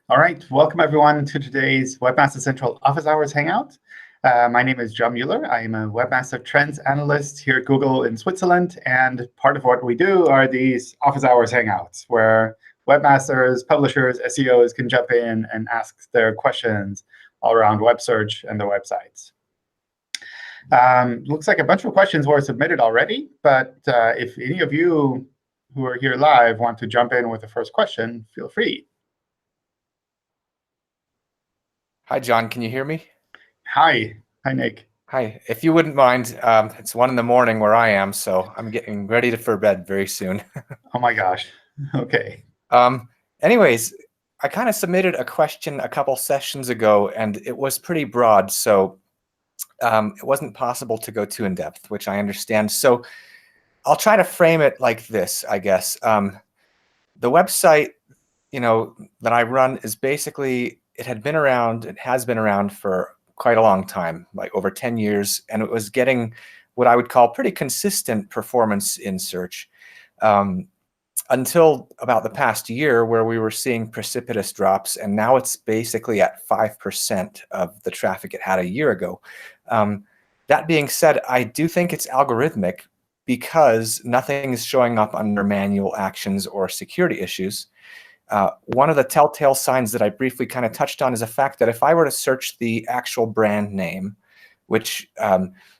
All right, welcome everyone to today's Webmaster Central Office Hours Hangout. My name is John Mueller. I am a Webmaster Trends Analyst here at Google in Switzerland. And part of what we do are these Office Hours Hangouts, where webmasters, publishers, SEOs can jump in and ask their questions all around web search and their websites. Looks like a bunch of questions were submitted already. But if any of you who are here live want to jump in with the first question, feel free. Hi, John. Can you hear me? Hi. Hi, Nick. Hi. If you wouldn't mind, it's 1 in the morning where I am, so I'm getting ready for bed very soon. Oh, my gosh. OK. Anyways, I kind of submitted a question a couple sessions ago, and it was pretty broad, so it wasn't possible to go too in depth, which I understand. So I'll try to frame it like this, I guess. The website, that I run is basically, it has been around for quite a long time, like over 10 years, and it was getting what I would call pretty consistent performance in search until about the past year, where we were seeing precipitous drops, and now it's basically at 5% of the traffic it had a year ago. That being said, I do think it's algorithmic because nothing is showing up under manual actions or security issues. One of the telltale signs that I briefly kind of touched on is the fact that if I were to search the actual brand name, which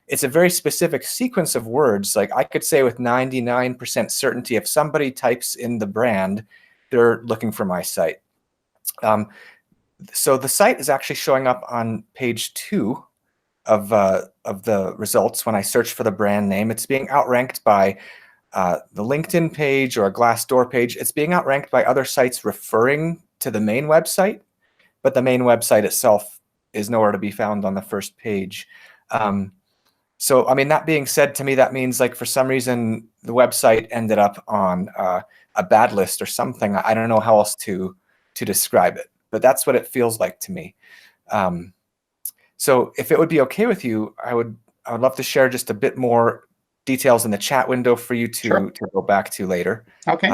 it's a very specific sequence of words, like I could say with 99% certainty, if somebody types in the brand, they're looking for my site. So the site is actually showing up on page 2 of the results when I search for the brand name. It's being outranked by the LinkedIn page or a Glassdoor page. It's being outranked by other sites referring to the main website, but the main website itself is nowhere to be found on the first page. So, I mean, that being said, to me, that means like for some reason the website ended up on a bad list or something. I don't know how else to describe it, but that's what it feels like to me. So if it would be OK with you, I would love to share just a bit more details in the chat window for you to go back to later. OK.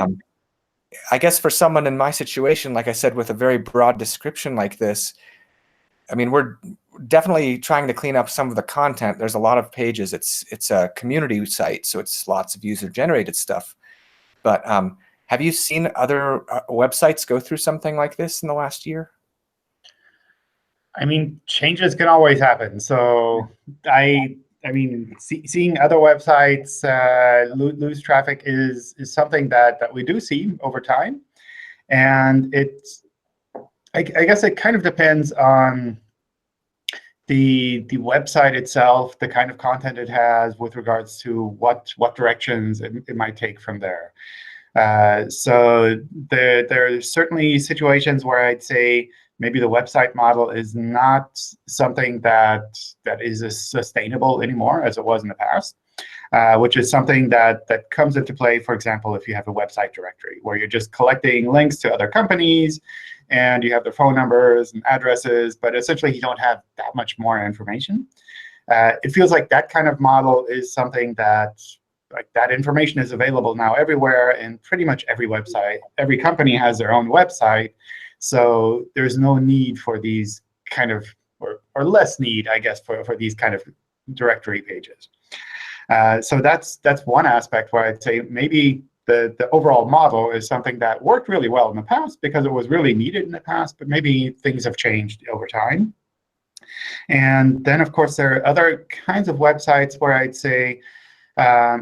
I guess for someone in my situation, like I said, with a very broad description like this, I mean, we're definitely trying to clean up some of the content. There's a lot of pages. It's a community site, so it's lots of user-generated stuff. But have you seen other websites go through something like this in the last year? I mean, changes can always happen. So I mean, seeing other websites lose traffic is something that we do see over time. And I guess it kind of depends on the website itself, the kind of content it has with regards to what directions it might take from there. So there are certainly situations where I'd say maybe the website model is not something that is as sustainable anymore as it was in the past, which is something that comes into play, for example, if you have a website directory where you're just collecting links to other companies and you have their phone numbers and addresses, but essentially you don't have that much more information. It feels like that kind of model is something that information is available now everywhere, and pretty much every website, every company has their own website. So there's no need for these kind of, or less need, I guess, for these kind of directory pages. So that's one aspect where I'd say maybe the overall model is something that worked really well in the past because it was really needed in the past, but maybe things have changed over time. And then, of course, there are other kinds of websites where I'd say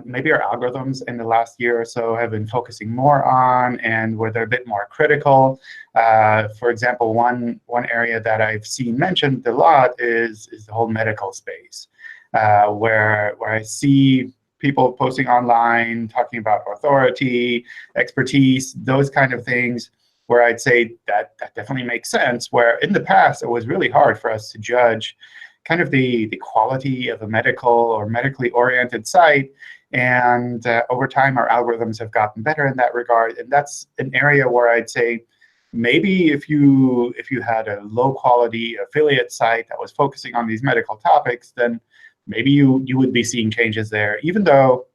maybe our algorithms in the last year or so have been focusing more on, and where they're a bit more critical. For example, one area that I've seen mentioned a lot is the whole medical space, where I see people posting online, talking about authority, expertise, those kind of things, where I'd say that definitely makes sense, where in the past it was really hard for us to judge kind of the quality of a medical or medically oriented site. And over time, our algorithms have gotten better in that regard. And that's an area where I'd say maybe if you had a low-quality affiliate site that was focusing on these medical topics, then maybe you would be seeing changes there, even though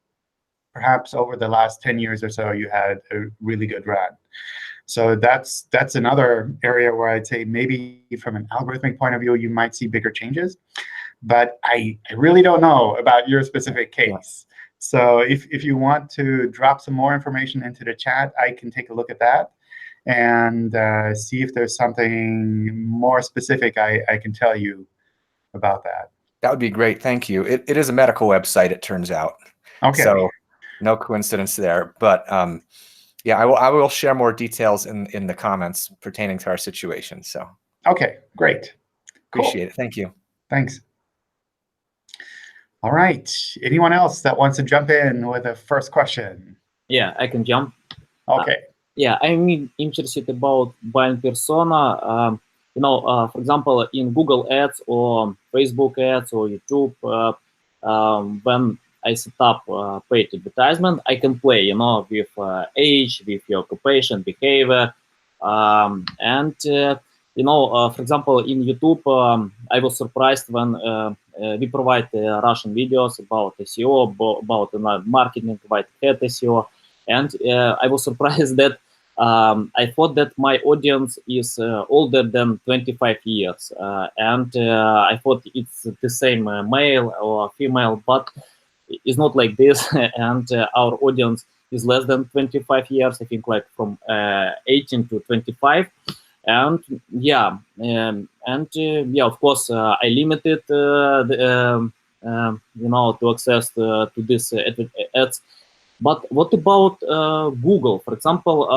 perhaps over the last 10 years or so you had a really good run. So that's another area where I'd say maybe from an algorithmic point of view, you might see bigger changes. But I really don't know about your specific case. So if you want to drop some more information into the chat, I can take a look at that and see if there's something more specific I can tell you about that. That would be great. Thank you. It is a medical website, it turns out. OK. So no coincidence there. But yeah, I will share more details in the comments pertaining to our situation. So OK, great. Appreciate it. Thank you. Thanks. All right. Anyone else that wants to jump in with a first question? Yeah, I can jump. OK. Yeah, I'm interested about buying persona. For example, in Google Ads or Facebook Ads or YouTube, when I set up paid advertisement, I can play, with age, with your occupation, behavior, for example, in YouTube, I was surprised when we provide Russian videos about SEO, about marketing, about head SEO, and I was surprised that I thought that my audience is older than 25 years, and I thought it's the same male or female, but it's not like this, and our audience is less than 25 years, I think like from 18 to 25. And yeah, of course, I limited to access to this ads. But what about Google? For example,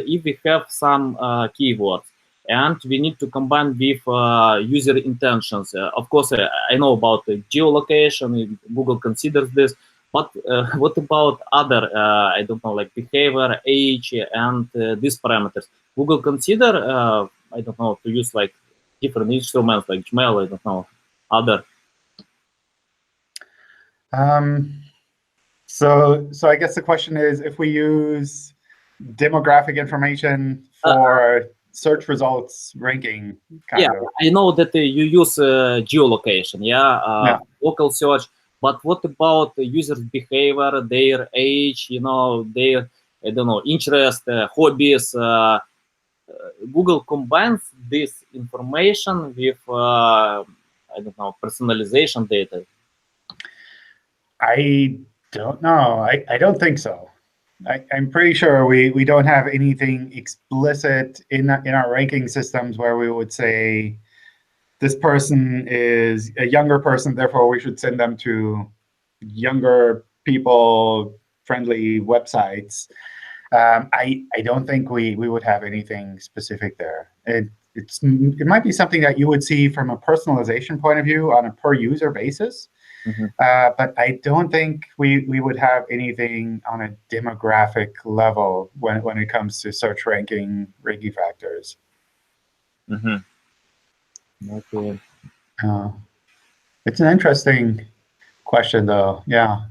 if we have some keywords and we need to combine with user intentions, of course, I know about geolocation. Google considers this. But what about other, I don't know, like behavior, age, and these parameters? Google consider, I don't know, to use like different instruments like Gmail, I don't know, other. So I guess the question is, if we use demographic information for search results ranking, kind of. I know that you use geolocation, local search. But what about the user behavior, their age, their, I don't know, interest, hobbies? Google combines this information with, I don't know, personalization data. I don't know. I don't think so. I'm pretty sure we don't have anything explicit in our ranking systems where we would say, this person is a younger person, therefore we should send them to younger people-friendly websites. I don't think we would have anything specific there. It might be something that you would see from a personalization point of view on a per-user basis. Mm-hmm. But I don't think we would have anything on a demographic level when it comes to search ranking factors. Mm-hmm. Okay. It's an interesting question, though. Yeah,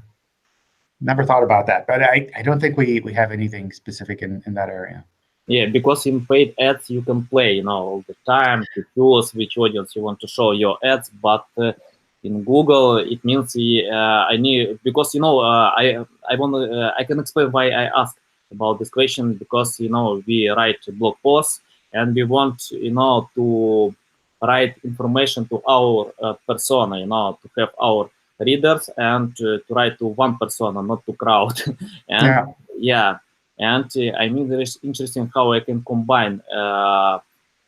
never thought about that, but I don't think we have anything specific in that area. Yeah, because in paid ads you can play, all the time to choose which audience you want to show your ads. But in Google, it means I need, because I can explain why I asked about this question, because we write blog posts and we want to write information to our persona, to have our readers, and to write to one persona, not to crowd. And and I mean, it's interesting how I can combine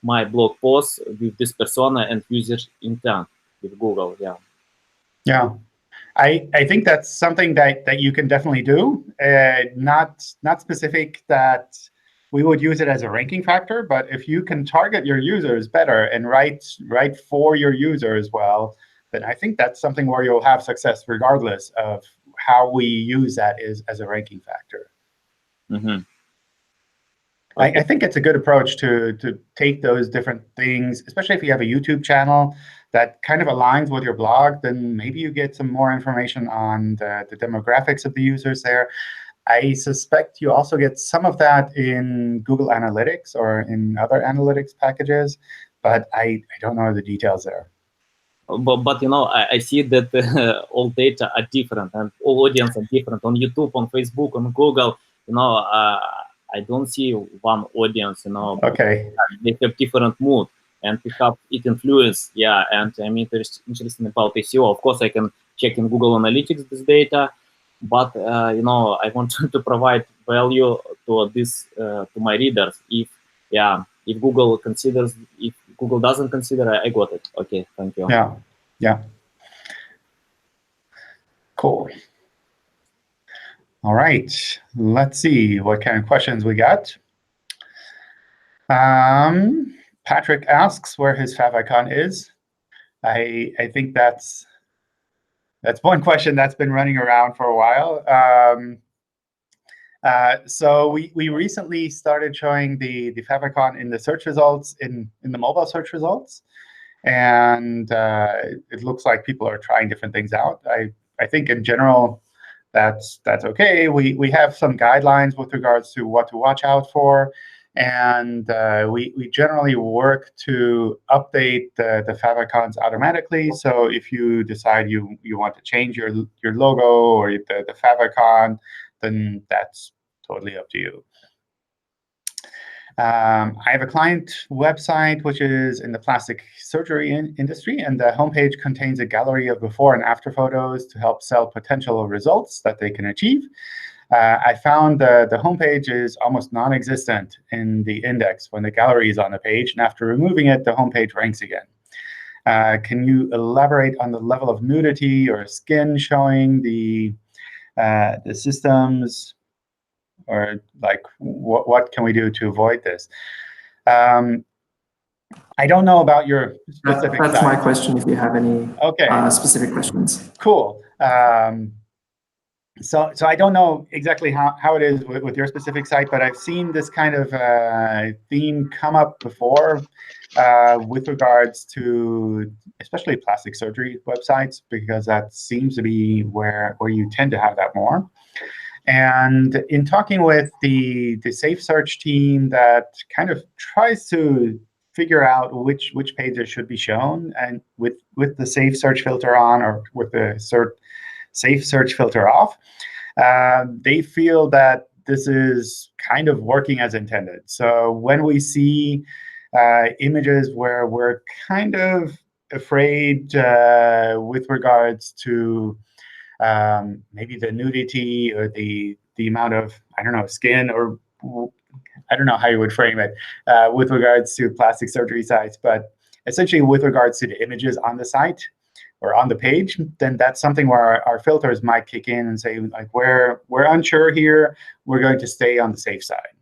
my blog posts with this persona and user intent with Google. Yeah, I think that's something that you can definitely do. Not specific that we would use it as a ranking factor, but if you can target your users better and write for your users well, then I think that's something where you'll have success regardless of how we use that as a ranking factor. Mm-hmm. Okay. I think it's a good approach to take those different things, especially if you have a YouTube channel that kind of aligns with your blog, then maybe you get some more information on the demographics of the users there. I suspect you also get some of that in Google Analytics or in other analytics packages, but I don't know the details there. But I see that all data are different and all audience are different on YouTube, on Facebook, on Google. I don't see one audience, you know. Okay. They have different mood, and perhaps it influence, yeah. And I'm interested about SEO. Of course, I can check in Google Analytics this data, but you know, I want to provide value to this to my readers. If Google considers, if Google doesn't consider, I got it. Okay, thank you. Yeah, yeah. Cool. All right, let's see what kind of questions we got. Patrick asks where his favicon is. I think that's one question that's been running around for a while. So we recently started showing the favicon in the search results, in the mobile search results, and it looks like people are trying different things out. I think in general that's okay. We have some guidelines with regards to what to watch out for, and we generally work to update the favicons automatically. So if you decide you want to change your logo or the favicon, then that's totally up to you. I have a client website which is in the plastic surgery industry, and the homepage contains a gallery of before and after photos to help sell potential results that they can achieve. I found the homepage is almost non-existent in the index when the gallery is on the page, and after removing it, the homepage ranks again. Can you elaborate on the level of nudity or skin showing the systems? Or like, what can we do to avoid this? I don't know about your specific That's site. my question, if you have any specific questions. Cool. So I don't know exactly how it is with your specific site, but I've seen this kind of theme come up before with regards to especially plastic surgery websites, because that seems to be where you tend to have that more. And in talking with the Safe Search team that kind of tries to figure out which pages should be shown, and with the Safe Search filter on or with the Safe Search filter off, they feel that this is kind of working as intended. So when we see images where we're kind of afraid with regards to maybe the nudity or the amount of, I don't know, skin, or I don't know how you would frame it with regards to plastic surgery sites, but essentially with regards to the images on the site or on the page, then that's something where our filters might kick in and say, like, we're unsure here, we're going to stay on the safe side.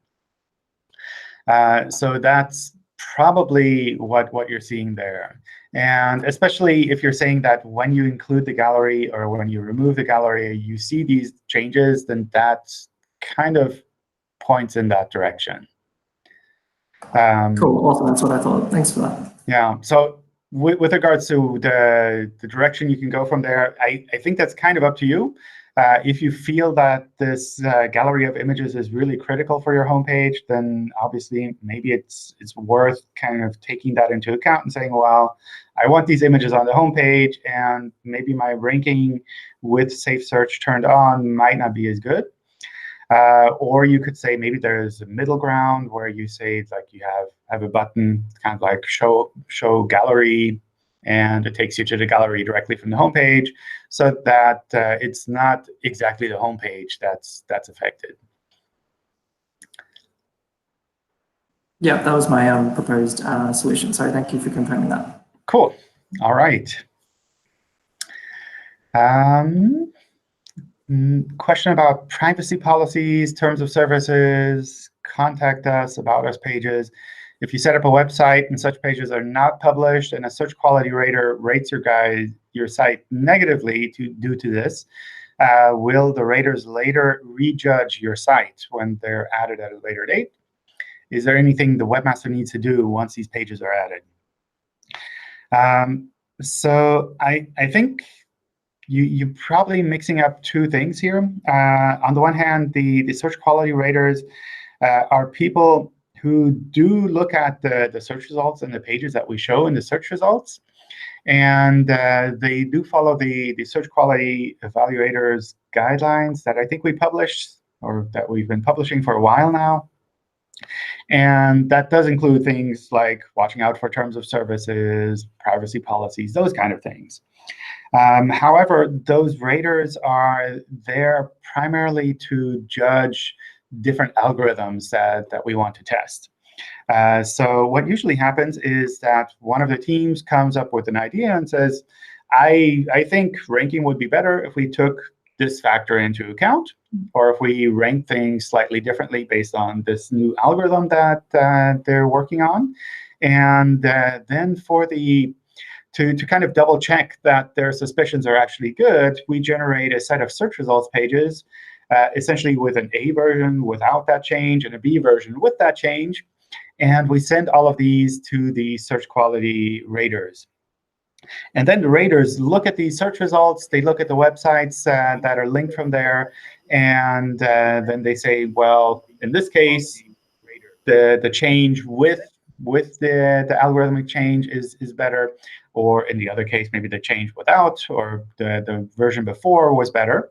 So that's probably what you're seeing there. And especially if you're saying that when you include the gallery or when you remove the gallery, you see these changes, then that kind of points in that direction. Cool, awesome, that's what I thought. Thanks for that. Yeah, so with regards to the direction you can go from there, I think that's kind of up to you. If you feel that this gallery of images is really critical for your homepage, then obviously maybe it's worth kind of taking that into account and saying, well, I want these images on the homepage, and maybe my ranking with Safe Search turned on might not be as good. Or you could say maybe there's a middle ground where you say, like, you have a button kind of like show gallery, and it takes you to the gallery directly from the homepage, so that it's not exactly the homepage that's affected. Yeah, that was my proposed solution. So thank you for confirming that. Cool. All right. Question about privacy policies, terms of services, contact us, about us pages. If you set up a website and such pages are not published and a search quality rater rates your site negatively due to this, will the raters later rejudge your site when they're added at a later date? Is there anything the webmaster needs to do once these pages are added? So I think you're probably mixing up two things here. On the one hand, the search quality raters are people who do look at the search results and the pages that we show in the search results. And they do follow the search quality evaluators guidelines that I think we published, or that we've been publishing for a while now. And that does include things like watching out for terms of services, privacy policies, those kind of things. However, those raters are there primarily to judge different algorithms that we want to test. So what usually happens is that one of the teams comes up with an idea and says, I think ranking would be better if we took this factor into account, or if we rank things slightly differently based on this new algorithm that they're working on. And then for to kind of double check that their suspicions are actually good, we generate a set of search results pages, essentially with an A version without that change and a B version with that change. And we send all of these to the search quality raters. And then the raters look at these search results. They look at the websites that are linked from there. And then they say, well, in this case, the change with the algorithmic change is better. Or in the other case, maybe the change without, or the version before was better.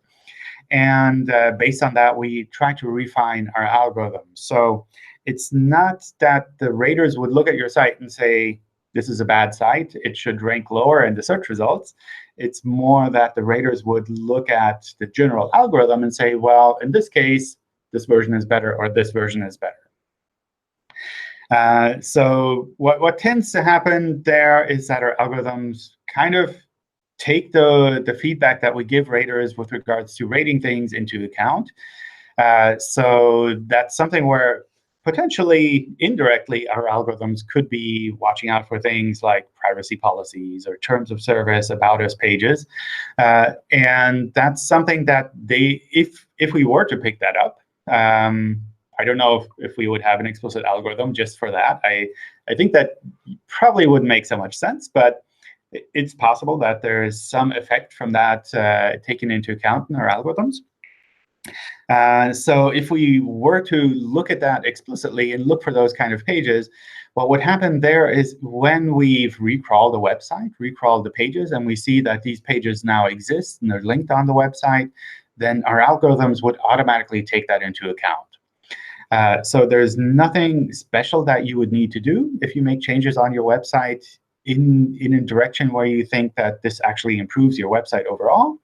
And based on that, we try to refine our algorithm. So it's not that the raters would look at your site and say, this is a bad site, it should rank lower in the search results. It's more that the raters would look at the general algorithm and say, well, in this case, this version is better, or this version is better. So what tends to happen there is that our algorithms kind of take the feedback that we give raters with regards to rating things into account. So that's something where potentially, indirectly, our algorithms could be watching out for things like privacy policies or terms of service, about us pages. And that's something that if we were to pick that up, I don't know if we would have an explicit algorithm just for that. I think that probably wouldn't make so much sense, but it's possible that there is some effect from that taken into account in our algorithms. So if we were to look at that explicitly and look for those kind of pages, what would happen there is when we've recrawled the website, recrawled the pages, and we see that these pages now exist and they're linked on the website, then our algorithms would automatically take that into account. So there's nothing special that you would need to do if you make changes on your website in a direction where you think that this actually improves your website overall.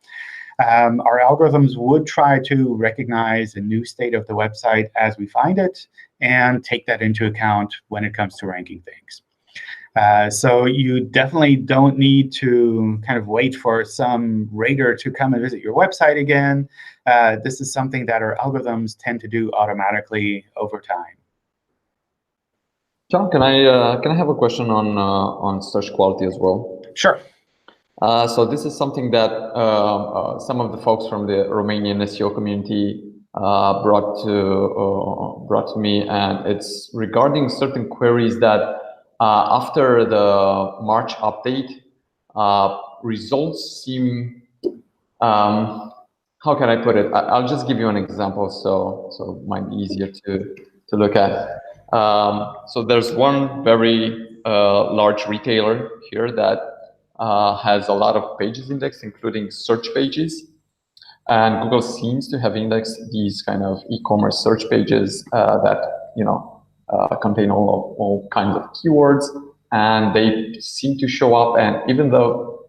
Our algorithms would try to recognize the new state of the website as we find it and take that into account when it comes to ranking things. So you definitely don't need to kind of wait for some rater to come and visit your website again. This is something that our algorithms tend to do automatically over time. John, can I have a question on search quality as well? Sure. So this is something that some of the folks from the Romanian SEO community brought to me, and it's regarding certain queries that after the March update, results seem, how can I put it? I'll just give you an example, so it might be easier to look at. So there's one very large retailer here that has a lot of pages indexed, including search pages. And Google seems to have indexed these kind of e-commerce search pages that contain all kinds of keywords, and they seem to show up. And even though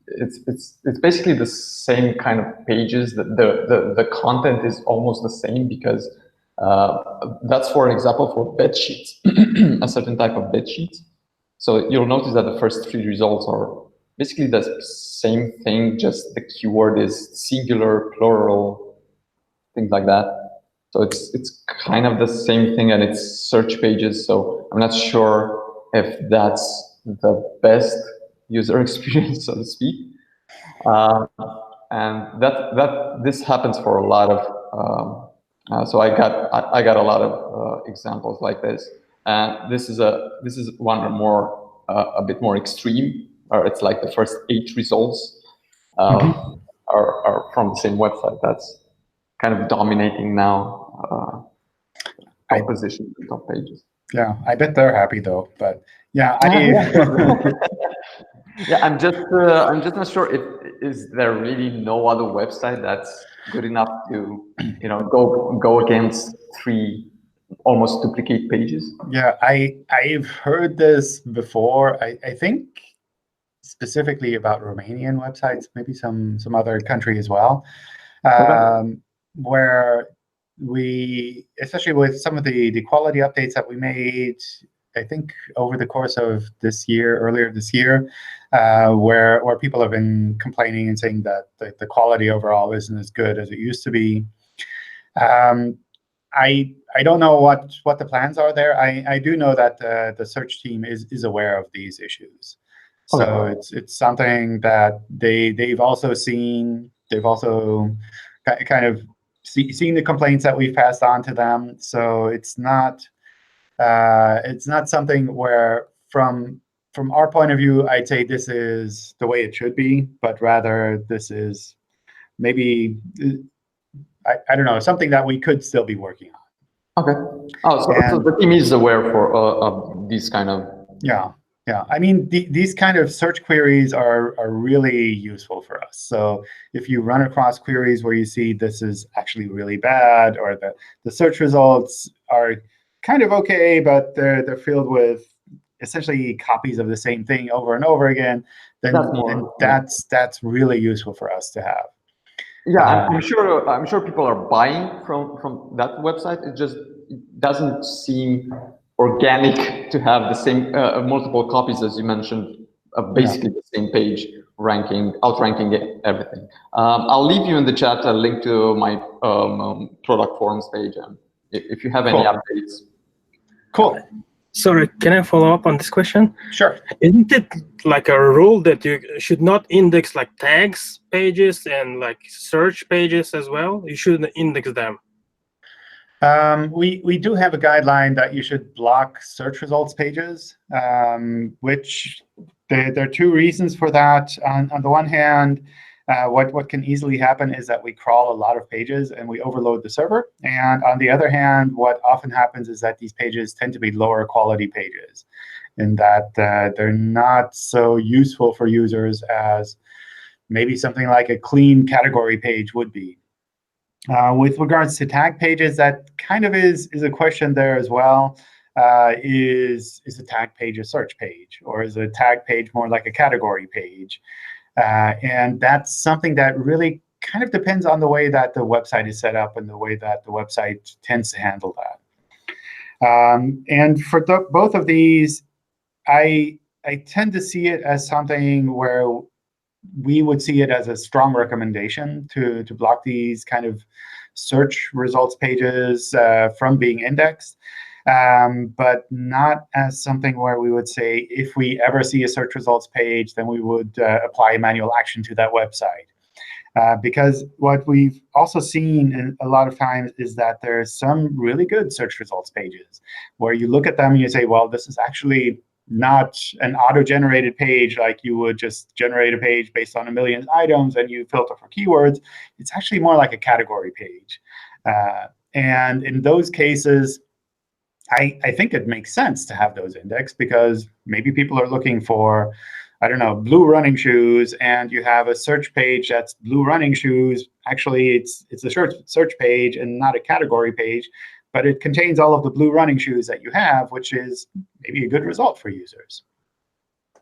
it's basically the same kind of pages, the content is almost the same, because that's, for example, for bed sheets, a certain type of bed sheets. So you'll notice that the first 3 results are basically the same thing, just the keyword is singular, plural, things like that. So it's kind of the same thing, and it's search pages. So I'm not sure if that's the best user experience, so to speak. And this happens for a lot of. So I got a lot of examples like this. This is one more a bit more extreme, or it's like the first 8 results are from the same website. That's kind of dominating now top position, top pages. Yeah, I bet they're happy though. But yeah, yeah, I'm just not sure is there really no other website that's good enough to go against almost duplicate pages? Yeah, I've heard this before. I think specifically about Romanian websites, maybe some other country as well, where we, especially with some of the quality updates that we made, I think over the course of this year, earlier this year, where people have been complaining and saying that the quality overall isn't as good as it used to be. I don't know what the plans are there. I do know that the search team is aware of these issues. So it's something that they've also seen. They've also kind of seen the complaints that we've passed on to them. So it's not something where from our point of view, I'd say this is the way it should be, but rather this is maybe, I don't know, something that we could still be working on. Okay. Oh, so the team is aware of these kind of. Yeah. Yeah, I mean, these kind of search queries are really useful for us. So if you run across queries where you see this is actually really bad, or the search results are kind of OK, but they're filled with essentially copies of the same thing over and over again, then that's really useful for us to have. Yeah, I'm sure people are buying from that website. It just doesn't seem organic to have the same multiple copies, as you mentioned, basically the same page, outranking everything. I'll leave you in the chat a link to my product forums page, and if you have any updates. Cool. Sorry, can I follow up on this question? Sure. Isn't it like a rule that you should not index like tags pages and like search pages as well? You shouldn't index them. We do have a guideline that you should block search results pages, which there are two reasons for that. On the one hand, what can easily happen is that we crawl a lot of pages and we overload the server. And on the other hand, what often happens is that these pages tend to be lower quality pages, in that they're not so useful for users as maybe something like a clean category page would be. With regards to tag pages, that kind of is a question there as well. Is a tag page a search page, or is a tag page more like a category page? And that's something that really kind of depends on the way that the website is set up and the way that the website tends to handle that. And for both of these, I tend to see it as something where we would see it as a strong recommendation to block these kind of search results pages from being indexed, but not as something where we would say if we ever see a search results page, then we would apply manual action to that website. Because what we've also seen a lot of times is that there's some really good search results pages where you look at them and you say, well, this is actually not an auto-generated page like you would just generate a page based on 1 million items and you filter for keywords. It's actually more like a category page. And in those cases, I think it makes sense to have those indexed, because maybe people are looking for, I don't know, blue running shoes, and you have a search page that's blue running shoes. Actually, it's a search page and not a category page, but it contains all of the blue running shoes that you have, which is maybe a good result for users.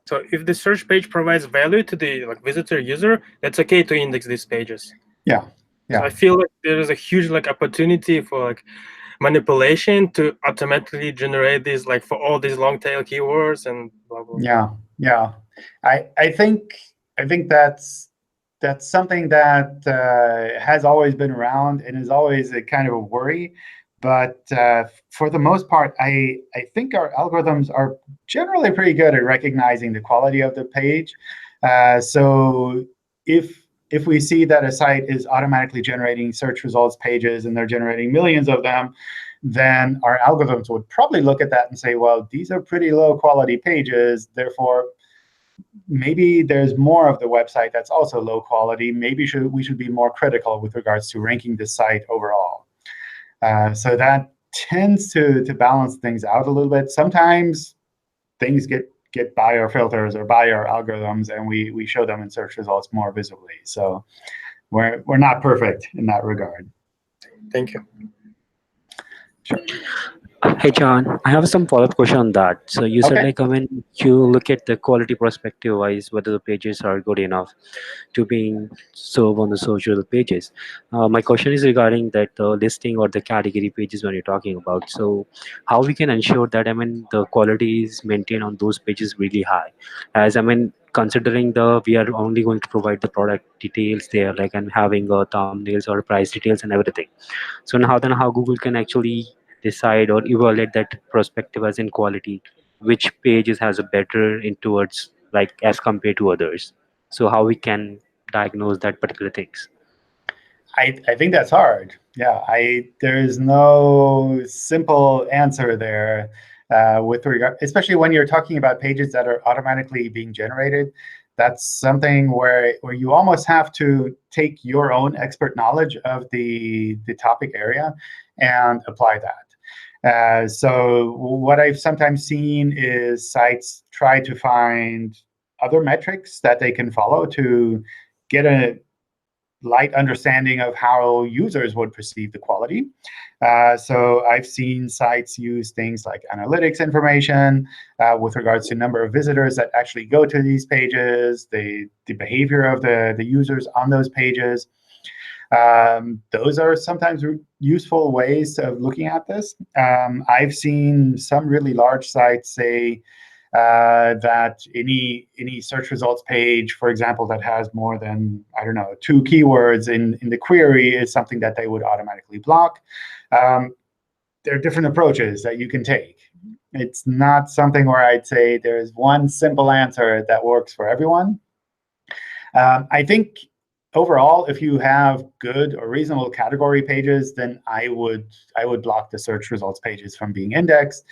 So if the search page provides value to the visitor user, that's OK to index these pages. Yeah. Yeah. So I feel like there is a huge opportunity for manipulation to automatically generate these for all these long tail keywords and blah blah. Yeah. Yeah. I think that's something that has always been around and is always a kind of a worry. But for the most part, I think our algorithms are generally pretty good at recognizing the quality of the page. So if we see that a site is automatically generating search results pages and they're generating millions of them, then our algorithms would probably look at that and say, well, these are pretty low quality pages. Therefore, maybe there's more of the website that's also low quality. Maybe we should be more critical with regards to ranking the site overall. So that tends to balance things out a little bit. Sometimes things get by our filters or by our algorithms, and we show them in search results more visibly. So we're not perfect in that regard. Thank you. Sure. Hey John, I have some follow-up question on that. So you said Okay. like when you look at the quality perspective wise, whether the pages are good enough to being served on the social pages. My question is regarding that listing or the category pages when you're talking about. So how we can ensure that the quality is maintained on those pages really high, as considering the we are only going to provide the product details there, like and having thumbnails or price details and everything. So now then how Google can actually decide or evaluate that perspective as in quality, which pages has a better in towards like as compared to others. So how we can diagnose that particular things. I think that's hard. Yeah, there's no simple answer there with regard, especially when you're talking about pages that are automatically being generated. That's something where you almost have to take your own expert knowledge of the topic area and apply that. So what I've sometimes seen is sites try to find other metrics that they can follow to get a light understanding of how users would perceive the quality. So I've seen sites use things like analytics information with regards to number of visitors that actually go to these pages, the behavior of the users on those pages. Those are sometimes useful ways of looking at this. I've seen some really large sites say that any search results page, for example, that has more than, I don't know, 2 keywords in the query is something that they would automatically block. There are different approaches that you can take. It's not something where I'd say there's one simple answer that works for everyone. I think overall, if you have good or reasonable category pages, then I would block the search results pages from being indexed,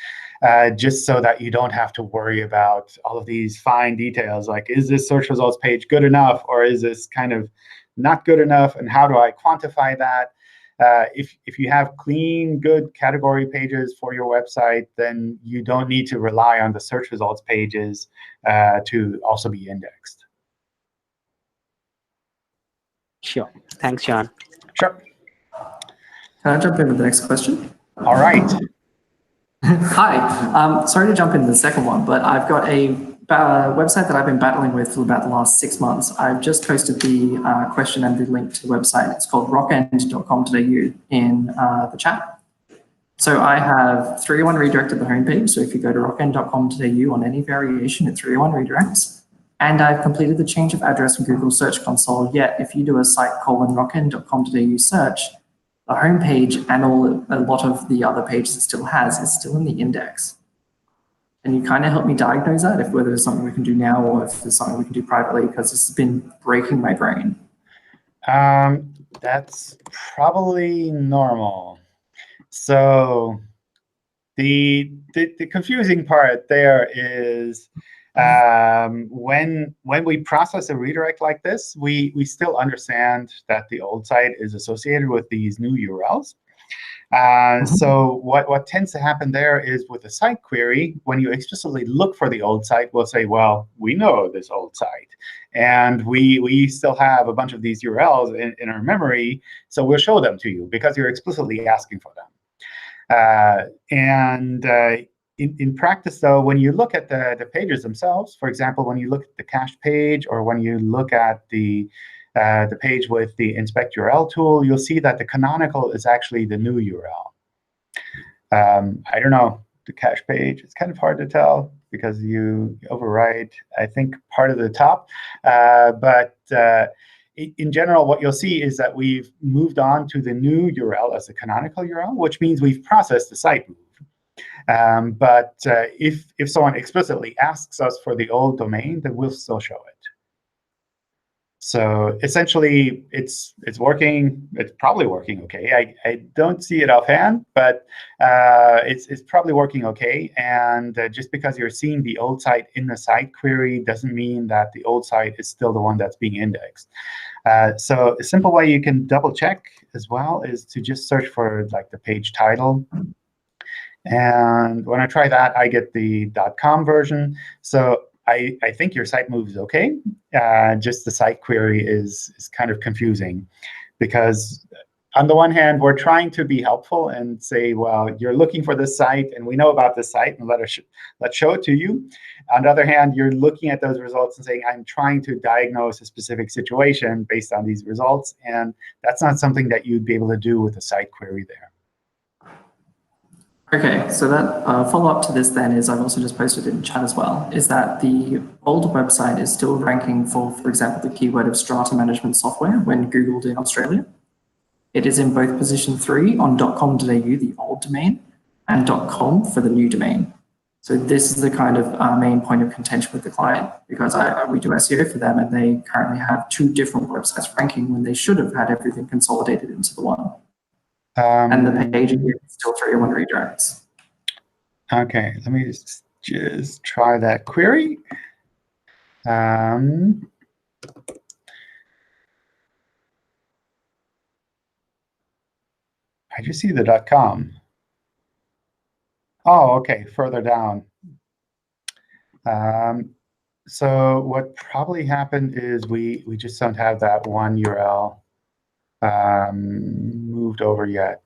just so that you don't have to worry about all of these fine details, like is this search results page good enough, or is this kind of not good enough, and how do I quantify that? If you have clean, good category pages for your website, then you don't need to rely on the search results pages to also be indexed. Sure. Thanks, John. Sure. Can I jump in with the next question? All right. Hi. Sorry to jump into the second one, but I've got a website that I've been battling with for about the last 6 months. I've just posted the question and the link to the website. It's called rockend.com.au in the chat. So I have 301 redirected the homepage. So if you go to rockend.com.au on any variation, it's 301 redirects. And I've completed the change of address from Google Search Console. Yet if you do a site:rockend.com.au search, the homepage and a lot of the other pages it still has is still in the index. And you kind of help me diagnose that, if whether there's something we can do now or if there's something we can do privately, because this has been breaking my brain. That's probably normal. So the confusing part there is when we process a redirect like this, we still understand that the old site is associated with these new URLs. So what tends to happen there is with a site query, when you explicitly look for the old site, we'll say, well, we know this old site. And we still have a bunch of these URLs in our memory, so we'll show them to you because you're explicitly asking for them. In practice, though, when you look at the pages themselves, for example, when you look at the cached page or when you look at the page with the inspect URL tool, you'll see that the canonical is actually the new URL. I don't know, the cache page, it's kind of hard to tell because you overwrite, I think, part of the top. But in general, what you'll see is that we've moved on to the new URL as the canonical URL, which means we've processed the site move. But if someone explicitly asks us for the old domain, then we'll still show it. So essentially, it's working. It's probably working OK. I don't see it offhand, but it's probably working OK. And just because you're seeing the old site in the site query doesn't mean that the old site is still the one that's being indexed. So a simple way you can double check as well is to just search for like the page title. And when I try that, I get the .com version. So I think your site move is OK. Just the site query is kind of confusing because on the one hand, we're trying to be helpful and say, well, you're looking for this site, and we know about this site, and let's show it to you. On the other hand, you're looking at those results and saying, I'm trying to diagnose a specific situation based on these results, and that's not something that you'd be able to do with a site query there. OK, so that follow-up to this then is, I've also just posted in chat as well, is that the old website is still ranking for example, the keyword of strata management software when Googled in Australia. It is in both position 3 on .com.au, the old domain, and .com for the new domain. So this is the kind of main point of contention with the client, because we do SEO for them, and they currently have 2 different websites ranking when they should have had everything consolidated into the one. And the page is still 301 redirects. OK, let me just try that query. I just see the .com. Oh, OK, further down. So what probably happened is we just don't have that one URL moved over yet.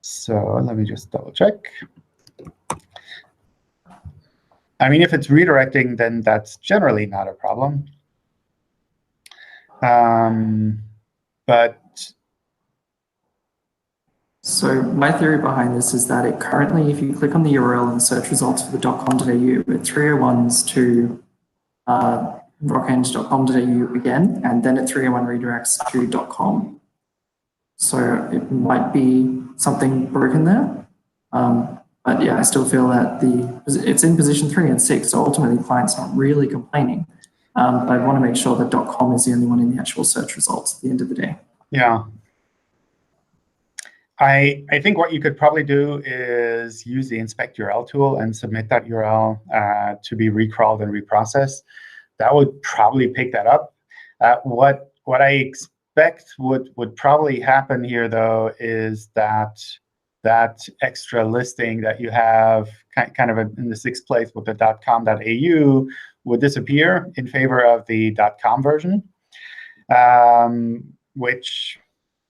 So let me just double check. I mean, if it's redirecting, then that's generally not a problem. But so my theory behind this is that it currently, if you click on the URL and search results for the .com.au, it 301s to rockend.com.au again, and then it 301 redirects to .com. So it might be something broken there. But yeah, I still feel that it's in position 3 and 6, so ultimately the client's not really complaining. But I want to make sure that .com is the only one in the actual search results at the end of the day. Yeah. I think what you could probably do is use the inspect URL tool and submit that URL to be recrawled and reprocessed. That would probably pick that up. What I expect would probably happen here, though, is that extra listing that you have kind of in the 6th place with the .com.au would disappear in favor of the .com version, which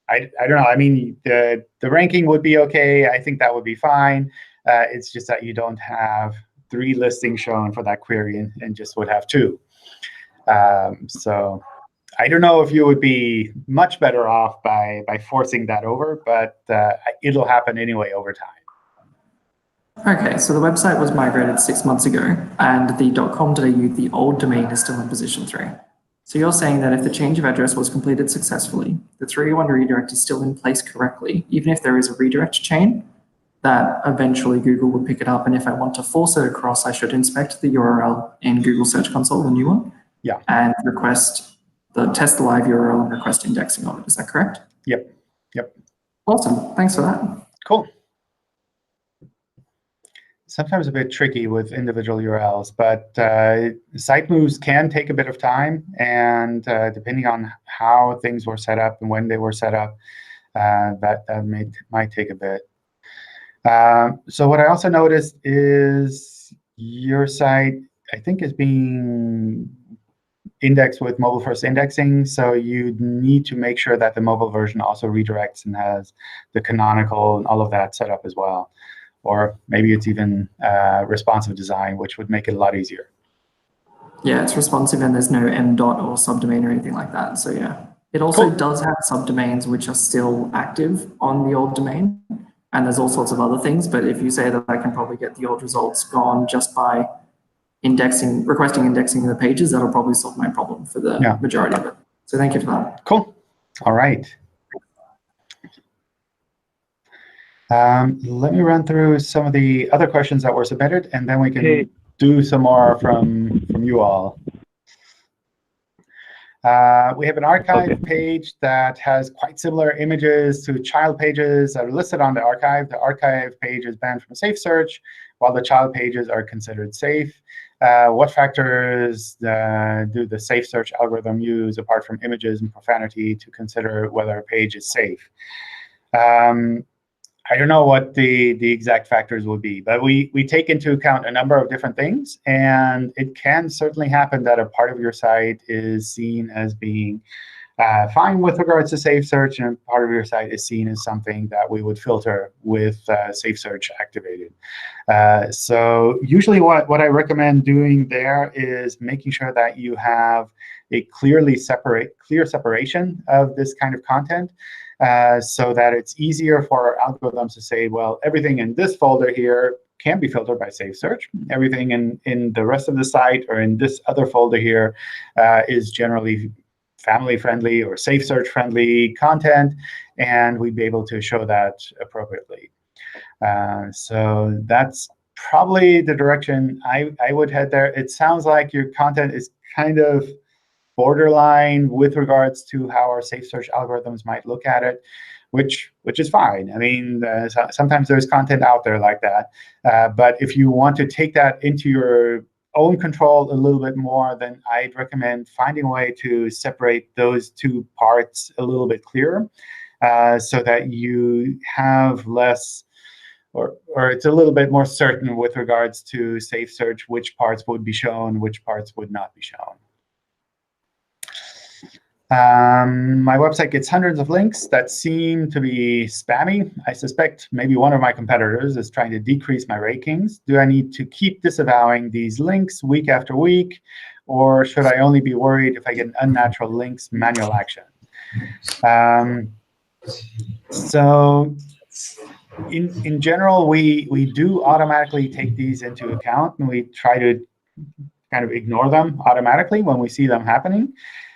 I don't know. I mean, the ranking would be OK. I think that would be fine. It's just that you don't have 3 listings shown for that query and just would have 2. So I don't know if you would be much better off by forcing that over, but it'll happen anyway over time. OK, so the website was migrated 6 months ago, and the .com.au, the old domain, is still in position 3. So you're saying that if the change of address was completed successfully, the 301 redirect is still in place correctly, even if there is a redirect chain, that eventually Google would pick it up. And if I want to force it across, I should inspect the URL in Google Search Console, the new one, yeah, and test the live URL and request indexing of it. Is that correct? Yep. Yep. Awesome. Thanks for that. Cool. Sometimes a bit tricky with individual URLs, but site moves can take a bit of time, and depending on how things were set up and when they were set up, that might take a bit. So what I also noticed is your site, I think, is being indexed with mobile first indexing, so you need to make sure that the mobile version also redirects and has the canonical and all of that set up as well. Or maybe it's even responsive design, which would make it a lot easier. Yeah, it's responsive, and there's no m dot or subdomain or anything like that. So yeah, it also does have subdomains which are still active on the old domain, and there's all sorts of other things. But if you say that I can probably get the old results gone just by requesting indexing in the pages, that'll probably solve my problem for the majority of it. So thank you for that. Cool. All right. Let me run through some of the other questions that were submitted, and then we can do some more from you all. We have an archive page that has quite similar images to child pages that are listed on the archive. The archive page is banned from safe search, while the child pages are considered safe. What factors do the safe search algorithm use, apart from images and profanity, to consider whether a page is safe? I don't know what the exact factors will be, but we take into account a number of different things, and it can certainly happen that a part of your site is seen as being fine with regards to safe search, and part of your site is seen as something that we would filter with safe search activated. So usually what I recommend doing there is making sure that you have a clear separation of this kind of content, so that it's easier for algorithms to say, well, everything in this folder here can be filtered by safe search. Everything in the rest of the site or in this other folder here is generally family-friendly or safe search-friendly content, and we'd be able to show that appropriately. So that's probably the direction I would head there. It sounds like your content is kind of borderline with regards to how our safe search algorithms might look at it, which is fine. I mean, sometimes there's content out there like that. But if you want to take that into your own control a little bit more, then I'd recommend finding a way to separate those two parts a little bit clearer, so that you have less, or it's a little bit more certain with regards to safe search, which parts would be shown, which parts would not be shown. My website gets hundreds of links that seem to be spammy. I suspect maybe one of my competitors is trying to decrease my rankings. Do I need to keep disavowing these links week after week, or should I only be worried if I get an unnatural links manual action? So in general, we do automatically take these into account, and we try to kind of ignore them automatically when we see them happening.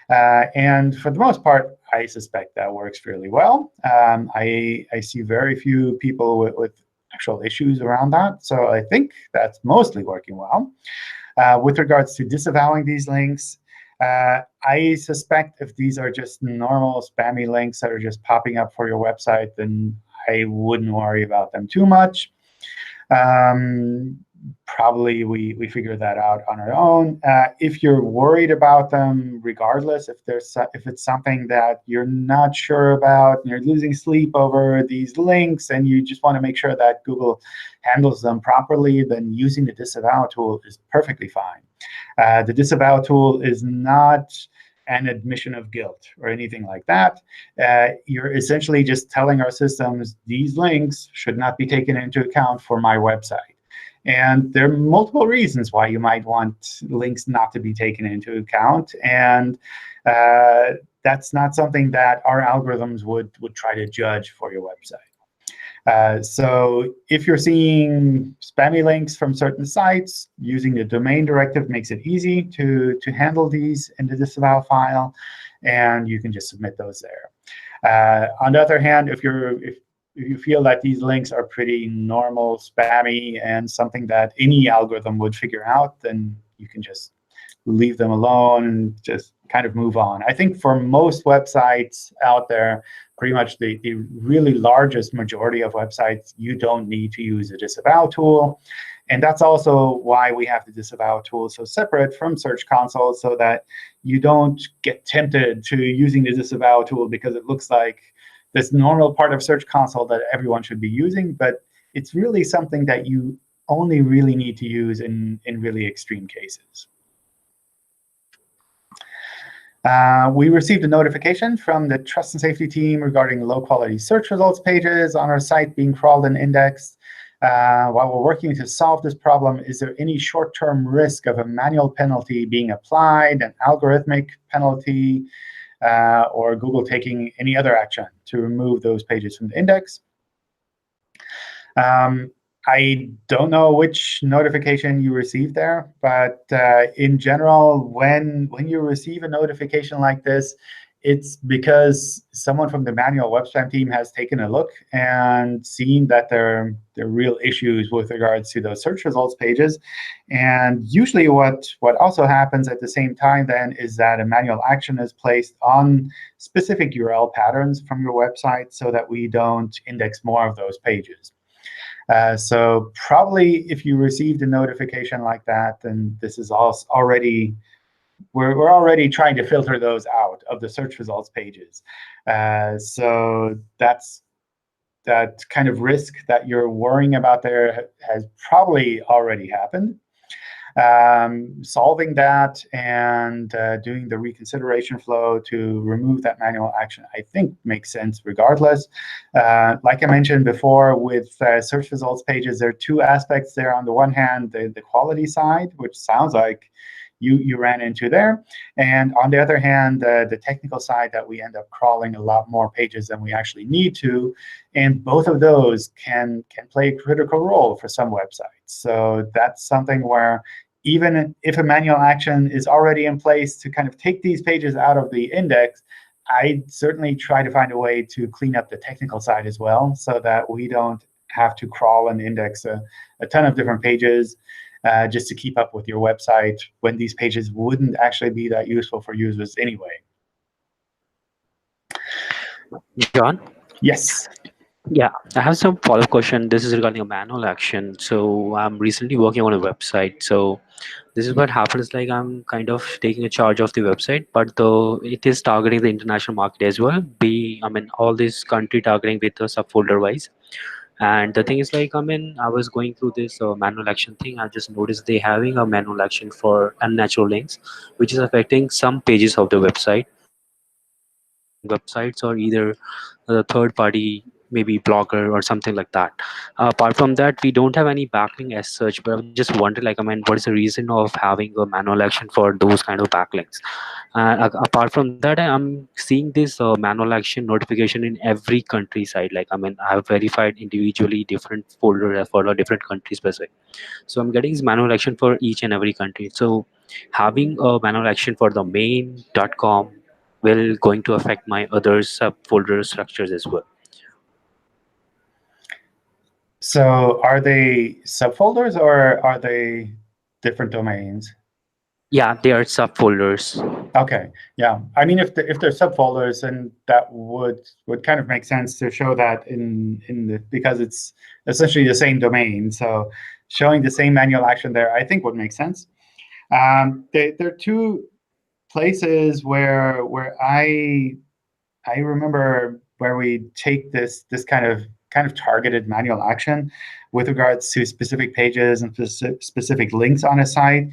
And for the most part, I suspect that works fairly well. I see very few people with actual issues around that. So I think that's mostly working well. With regards to disavowing these links, I suspect if these are just normal spammy links that are just popping up for your website, then I wouldn't worry about them too much. Probably we figure that out on our own. If you're worried about them, regardless, if it's something that you're not sure about and you're losing sleep over these links and you just want to make sure that Google handles them properly, then using the Disavow tool is perfectly fine. The Disavow tool is not an admission of guilt or anything like that. You're essentially just telling our systems these links should not be taken into account for my website. And there are multiple reasons why you might want links not to be taken into account. And that's not something that our algorithms would try to judge for your website. So if you're seeing spammy links from certain sites, using the domain directive makes it easy to handle these in the disavow file, and you can just submit those there. On the other hand, if you feel that these links are pretty normal, spammy, and something that any algorithm would figure out, then you can just leave them alone and just kind of move on. I think for most websites out there, pretty much the really largest majority of websites, you don't need to use a disavow tool. And that's also why we have the disavow tool so separate from Search Console, so that you don't get tempted to using the disavow tool because it looks like this normal part of Search Console that everyone should be using. But it's really something that you only really need to use in really extreme cases. We received a notification from the Trust and Safety team regarding low-quality search results pages on our site being crawled and indexed. While we're working to solve this problem, is there any short-term risk of a manual penalty being applied, an algorithmic penalty, or Google taking any other action to remove those pages from the index? I don't know which notification you received there, but in general, when you receive a notification like this, it's because someone from the manual web spam team has taken a look and seen that there are real issues with regards to those search results pages. And usually what also happens at the same time then is that a manual action is placed on specific URL patterns from your website so that we don't index more of those pages. So probably if you received a notification like that, then this is already, we're already trying to filter those out of the search results pages. So that's that kind of risk that you're worrying about there has probably already happened. Solving that and doing the reconsideration flow to remove that manual action, I think, makes sense regardless. Like I mentioned before, with search results pages, there are two aspects there. On the one hand, the quality side, which sounds like you ran into there. And on the other hand, the technical side, that we end up crawling a lot more pages than we actually need to. And both of those can play a critical role for some websites. So that's something where even if a manual action is already in place to kind of take these pages out of the index, I certainly try to find a way to clean up the technical side as well, so that we don't have to crawl and index a ton of different pages just to keep up with your website when these pages wouldn't actually be that useful for users anyway. John? Yes. Yeah, I have some follow-up question. This is regarding a manual action. So I'm recently working on a website. So this is what happens, like I'm kind of taking a charge of the website, but though it is targeting the international market as well. All this country targeting with a subfolder wise. And the thing is, like, I was going through this manual action thing. I just noticed they having a manual action for unnatural links, which is affecting some pages of the website. Websites or either the third party, maybe blogger or something like that. Apart from that, we don't have any backlink as such, but I'm just wondering, like, what is the reason of having a manual action for those kind of backlinks? Apart from that, I'm seeing this manual action notification in every country side. Like, I have verified individually different folder for a different country specific. So I'm getting this manual action for each and every country. So having a manual action for the main.com will going to affect my other subfolder structures as well. So are they subfolders or are they different domains? Yeah, they are subfolders. Okay, yeah. I mean, if they're subfolders, then that would kind of make sense to show that in the, because it's essentially the same domain. So showing the same manual action there, I think, would make sense. There are two places where I remember where we take this kind of targeted manual action with regards to specific pages and specific links on a site.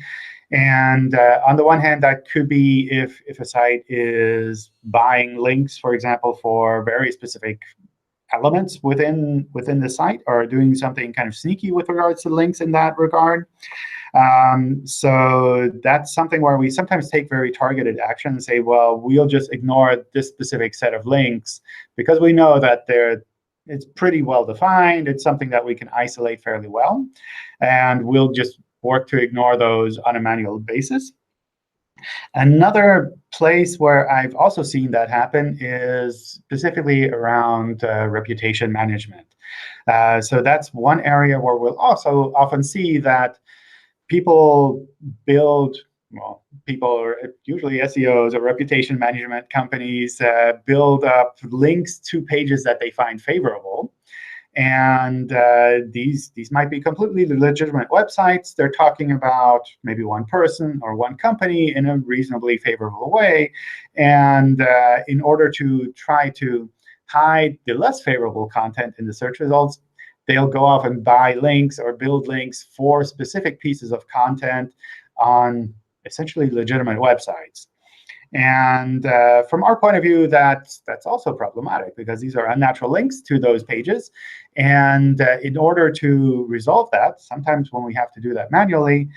And on the one hand, that could be if a site is buying links, for example, for very specific elements within the site, or doing something kind of sneaky with regards to links in that regard. So that's something where we sometimes take very targeted action and say, well, we'll just ignore this specific set of links because we know that it's pretty well defined. It's something that we can isolate fairly well. And we'll just work to ignore those on a manual basis. Another place where I've also seen that happen is specifically around reputation management. So that's one area where we'll also often see that people build, people are usually SEOs or reputation management companies build up links to pages that they find favorable. And these might be completely legitimate websites. They're talking about maybe one person or one company in a reasonably favorable way. And in order to try to hide the less favorable content in the search results, they'll go off and buy links or build links for specific pieces of content on essentially legitimate websites. And from our point of view, that's also problematic because these are unnatural links to those pages. And in order to resolve that, sometimes when we have to do that manually,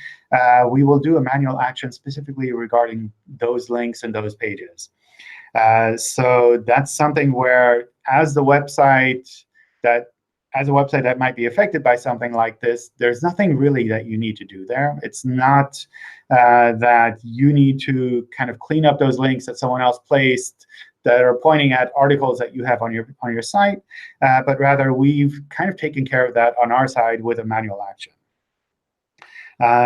we will do a manual action specifically regarding those links and those pages. So that's something where, as a website that might be affected by something like this, there's nothing really that you need to do there. It's not that you need to kind of clean up those links that someone else placed that are pointing at articles that you have on your site, but rather we've kind of taken care of that on our side with a manual action.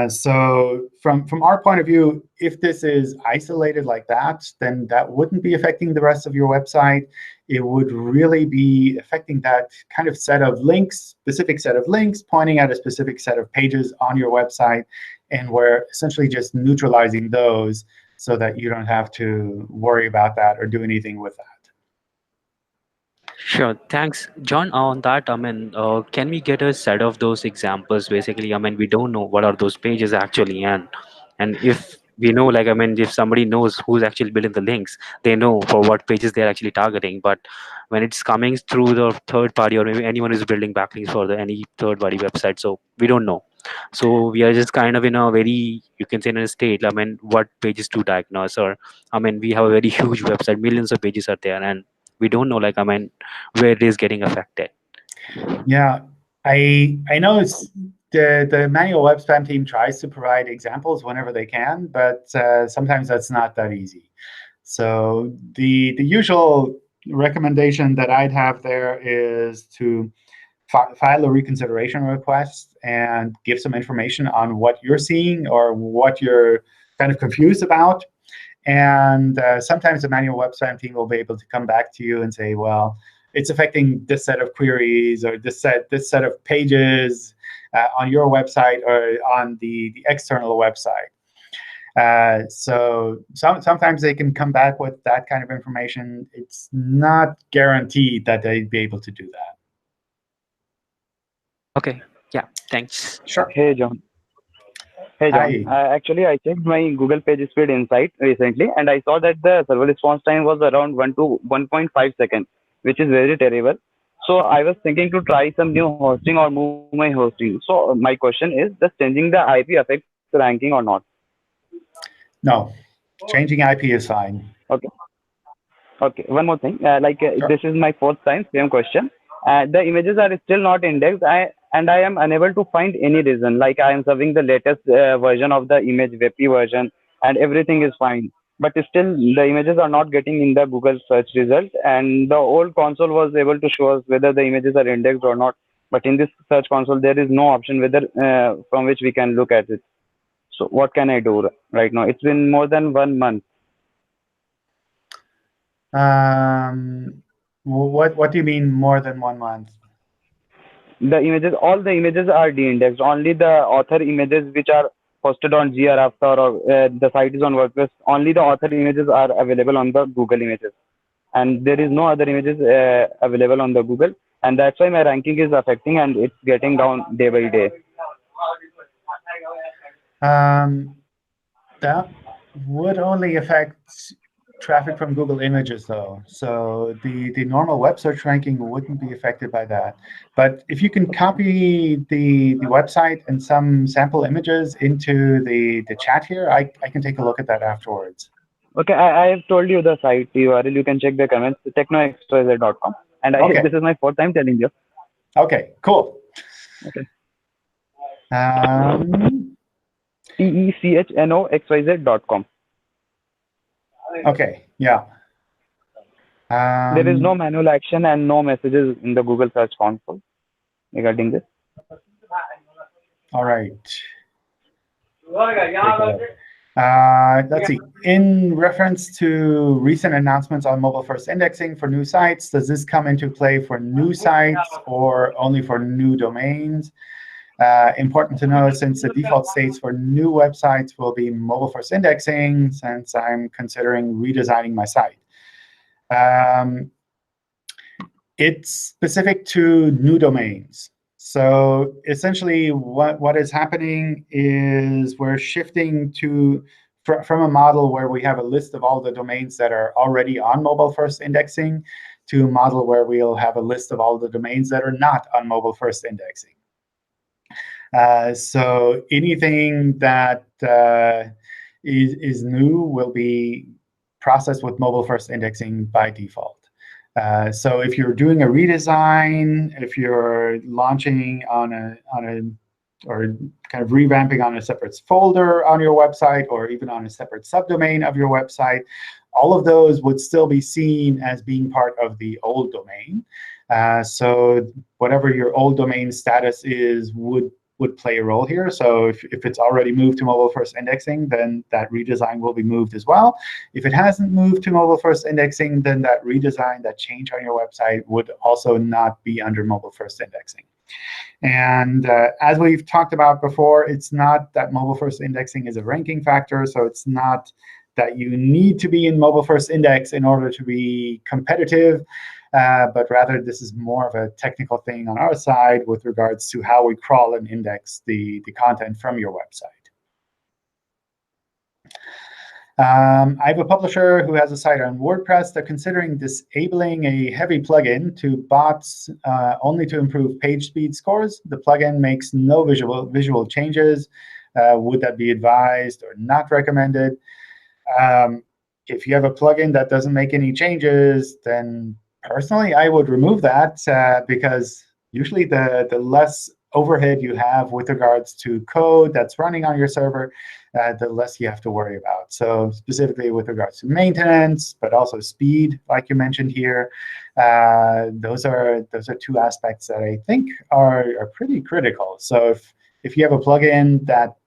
So from our point of view, if this is isolated like that, then that wouldn't be affecting the rest of your website. It would really be affecting that kind of set of links, specific set of links, pointing at a specific set of pages on your website. And we're essentially just neutralizing those so that you don't have to worry about that or do anything with that. Sure. Thanks, John. On that, can we get a set of those examples? Basically, we don't know what are those pages actually, and if we know, like, if somebody knows who's actually building the links, they know for what pages they're actually targeting. But when it's coming through the third party, or maybe anyone is building backlinks for any third party website, so we don't know. So we are just kind of in a very, you can say, in a state. What pages to diagnose, or we have a very huge website, millions of pages are there, and we don't know, like, where it is getting affected. Yeah, I know the manual web spam team tries to provide examples whenever they can, but sometimes that's not that easy. So the usual recommendation that I'd have there is to file a reconsideration request and give some information on what you're seeing or what you're kind of confused about. And sometimes the manual web spam team will be able to come back to you and say, well, it's affecting this set of queries or this set of pages on your website or on the external website. So sometimes they can come back with that kind of information. It's not guaranteed that they'd be able to do that. Okay. Yeah. Thanks. Sure. Hey, John. Hey, John. Actually, I checked my Google Page Speed Insight recently, and I saw that the server response time was around 1 to 1.5 seconds, which is very terrible. So I was thinking to try some new hosting or move my hosting. So my question is, does changing the IP affect the ranking or not? No, changing IP is fine. Okay. Okay. One more thing. Sure. This is my fourth time, same question. The images are still not indexed, and I am unable to find any reason. Like, I am serving the latest version of the image, WebP version, and everything is fine. But still, the images are not getting in the Google search result, and the old console was able to show us whether the images are indexed or not. But in this search console, there is no option whether from which we can look at it. So what can I do right now? It's been more than 1 month. What do you mean more than 1 month? The images, all the images are de-indexed. Only the author images which are hosted on grafter or the site is on WordPress, only the author images are available on the Google Images. And there is no other images available on the Google. And that's why my ranking is affecting, and it's getting down day by day. That would only affect traffic from Google Images, though. So the normal web search ranking wouldn't be affected by that. But if you can copy the website and some sample images into the chat here, I can take a look at that afterwards. Okay, I have told you the site URL. You can check the comments, technoxyz.com. And Okay. This is my fourth time telling you. Okay, cool. Okay. technoxyz.com. Okay, yeah. There is no manual action and no messages in the Google Search Console regarding this. All right. Let's see. In reference to recent announcements on mobile-first indexing for new sites, does this come into play for new sites or only for new domains? Important to know, since the default states for new websites will be mobile-first indexing, since I'm considering redesigning my site. It's specific to new domains. So essentially, what is happening is we're shifting from a model where we have a list of all the domains that are already on mobile-first indexing to a model where we'll have a list of all the domains that are not on mobile-first indexing. So anything that is new will be processed with mobile-first indexing by default. So if you're doing a redesign, if you're launching on a or kind of revamping on a separate folder on your website, or even on a separate subdomain of your website, all of those would still be seen as being part of the old domain. So whatever your old domain status is would play a role here. So if it's already moved to mobile-first indexing, then that redesign will be moved as well. If it hasn't moved to mobile-first indexing, then that redesign, that change on your website, would also not be under mobile-first indexing. And as we've talked about before, it's not that mobile-first indexing is a ranking factor. So it's not that you need to be in mobile-first index in order to be competitive. but rather this is more of a technical thing on our side with regards to how we crawl and index the content from your website. I have a publisher who has a site on WordPress. They're considering disabling a heavy plugin to bots only to improve page speed scores. The plugin makes no visual changes. Would that be advised or not recommended? If you have a plugin that doesn't make any changes, then personally, I would remove that because usually the less overhead you have with regards to code that's running on your server, the less you have to worry about. So specifically with regards to maintenance, but also speed, like you mentioned here, those are two aspects that I think are pretty critical. So if you have a plugin that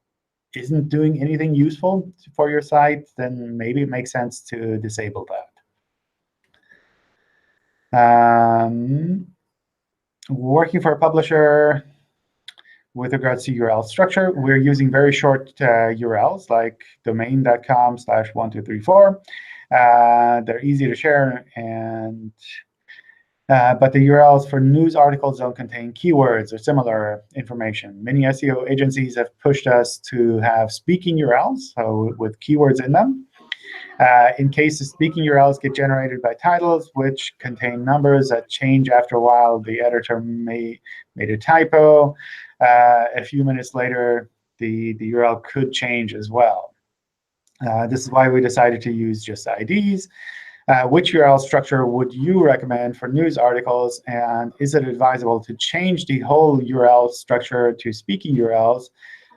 isn't doing anything useful for your site, then maybe it makes sense to disable that. Working for a publisher, with regards to URL structure, we're using very short URLs like domain.com/1234. They're easy to share, and but the URLs for news articles don't contain keywords or similar information. Many SEO agencies have pushed us to have speaking URLs, so with keywords in them. In case the speaking URLs get generated by titles, which contain numbers that change after a while, the editor made a typo. A few minutes later, the URL could change as well. This is why we decided to use just IDs. Which URL structure would you recommend for news articles? And is it advisable to change the whole URL structure to speaking URLs,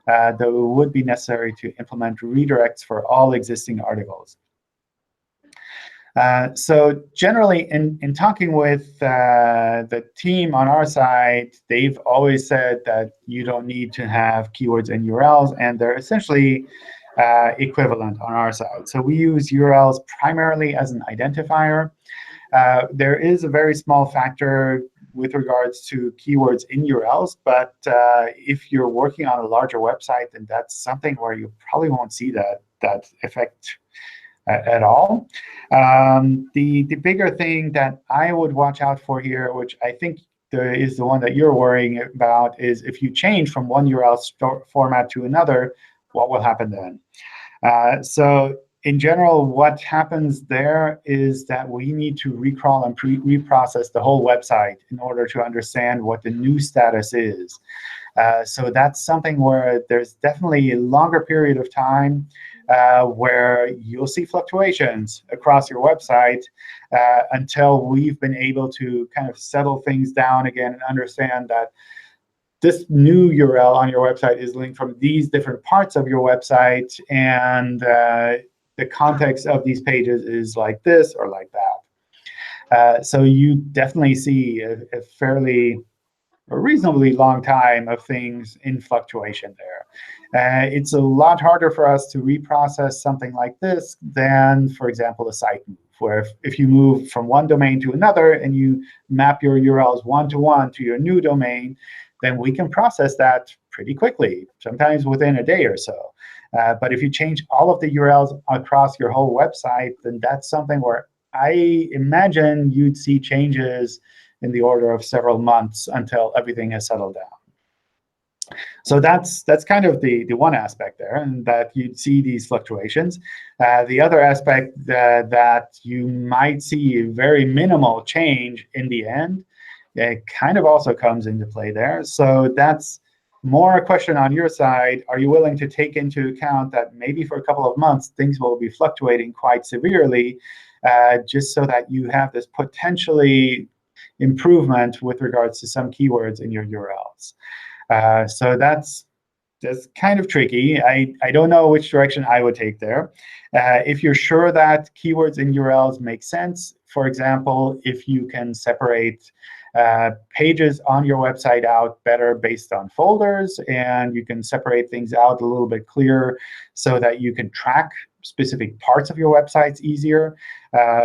though it would be necessary to implement redirects for all existing articles? So generally, in talking with the team on our side, they've always said that you don't need to have keywords and URLs, and they're essentially equivalent on our side. So we use URLs primarily as an identifier. There is a very small factor with regards to keywords in URLs, but if you're working on a larger website, then that's something where you probably won't see that effect at all. The bigger thing that I would watch out for here, which I think is the one that you're worrying about, is if you change from one URL format to another, what will happen then? So in general, what happens there is that we need to recrawl and reprocess the whole website in order to understand what the new status is. So that's something where there's definitely a longer period of time where you'll see fluctuations across your website until we've been able to kind of settle things down again and understand that this new URL on your website is linked from these different parts of your website, and the context of these pages is like this or like that. So you definitely see a reasonably long time of things in fluctuation there. It's a lot harder for us to reprocess something like this than, for example, a site move, where if you move from one domain to another and you map your URLs one-to-one to your new domain, then we can process that pretty quickly, sometimes within a day or so. But if you change all of the URLs across your whole website, then that's something where I imagine you'd see changes in the order of several months until everything has settled down. So that's kind of the one aspect there, and that you'd see these fluctuations. The other aspect that you might see a very minimal change in the end, it kind of also comes into play there. So that's more a question on your side. Are you willing to take into account that maybe for a couple of months things will be fluctuating quite severely, just so that you have this potentially improvement with regards to some keywords in your URLs? So that's kind of tricky. I don't know which direction I would take there. If you're sure that keywords in URLs make sense, for example, if you can separate pages on your website out better based on folders, and you can separate things out a little bit clearer so that you can track specific parts of your websites easier.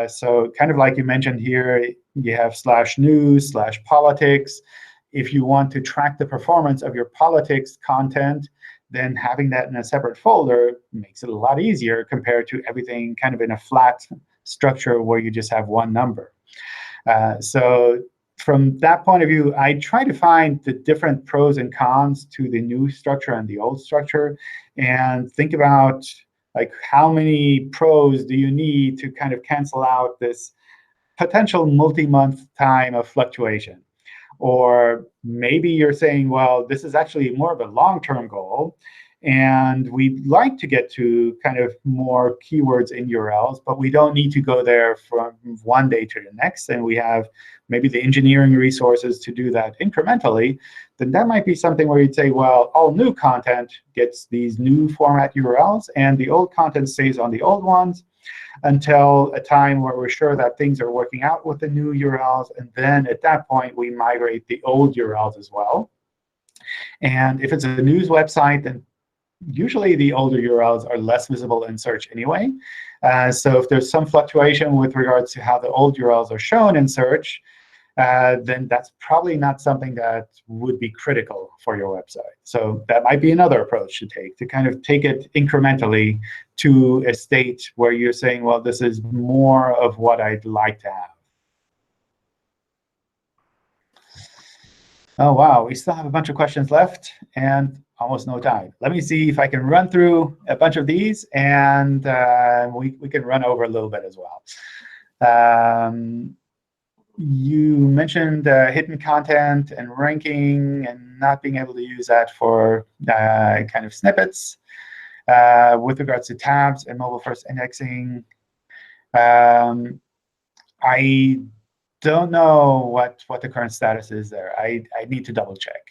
So kind of like you mentioned here, you have /news, /politics. If you want to track the performance of your politics content, then having that in a separate folder makes it a lot easier compared to everything kind of in a flat structure where you just have one number. So from that point of view, I try to find the different pros and cons to the new structure and the old structure, and think about like how many pros do you need to kind of cancel out this potential multi-month time of fluctuation. Or maybe you're saying, well, this is actually more of a long-term goal, and we'd like to get to kind of more keywords in URLs, but we don't need to go there from one day to the next, and we have maybe the engineering resources to do that incrementally. Then that might be something where you'd say, well, all new content gets these new format URLs, and the old content stays on the old ones until a time where we're sure that things are working out with the new URLs. And then at that point, we migrate the old URLs as well. And if it's a news website, then usually the older URLs are less visible in search anyway. So if there's some fluctuation with regards to how the old URLs are shown in search, then that's probably not something that would be critical for your website. So that might be another approach to take, to kind of take it incrementally to a state where you're saying, well, this is more of what I'd like to have. Oh, wow. We still have a bunch of questions left and almost no time. Let me see if I can run through a bunch of these, and we can run over a little bit as well. You mentioned hidden content and ranking and not being able to use that for kind of snippets. With regards to tabs and mobile-first indexing, I don't know what the current status is there. I need to double check.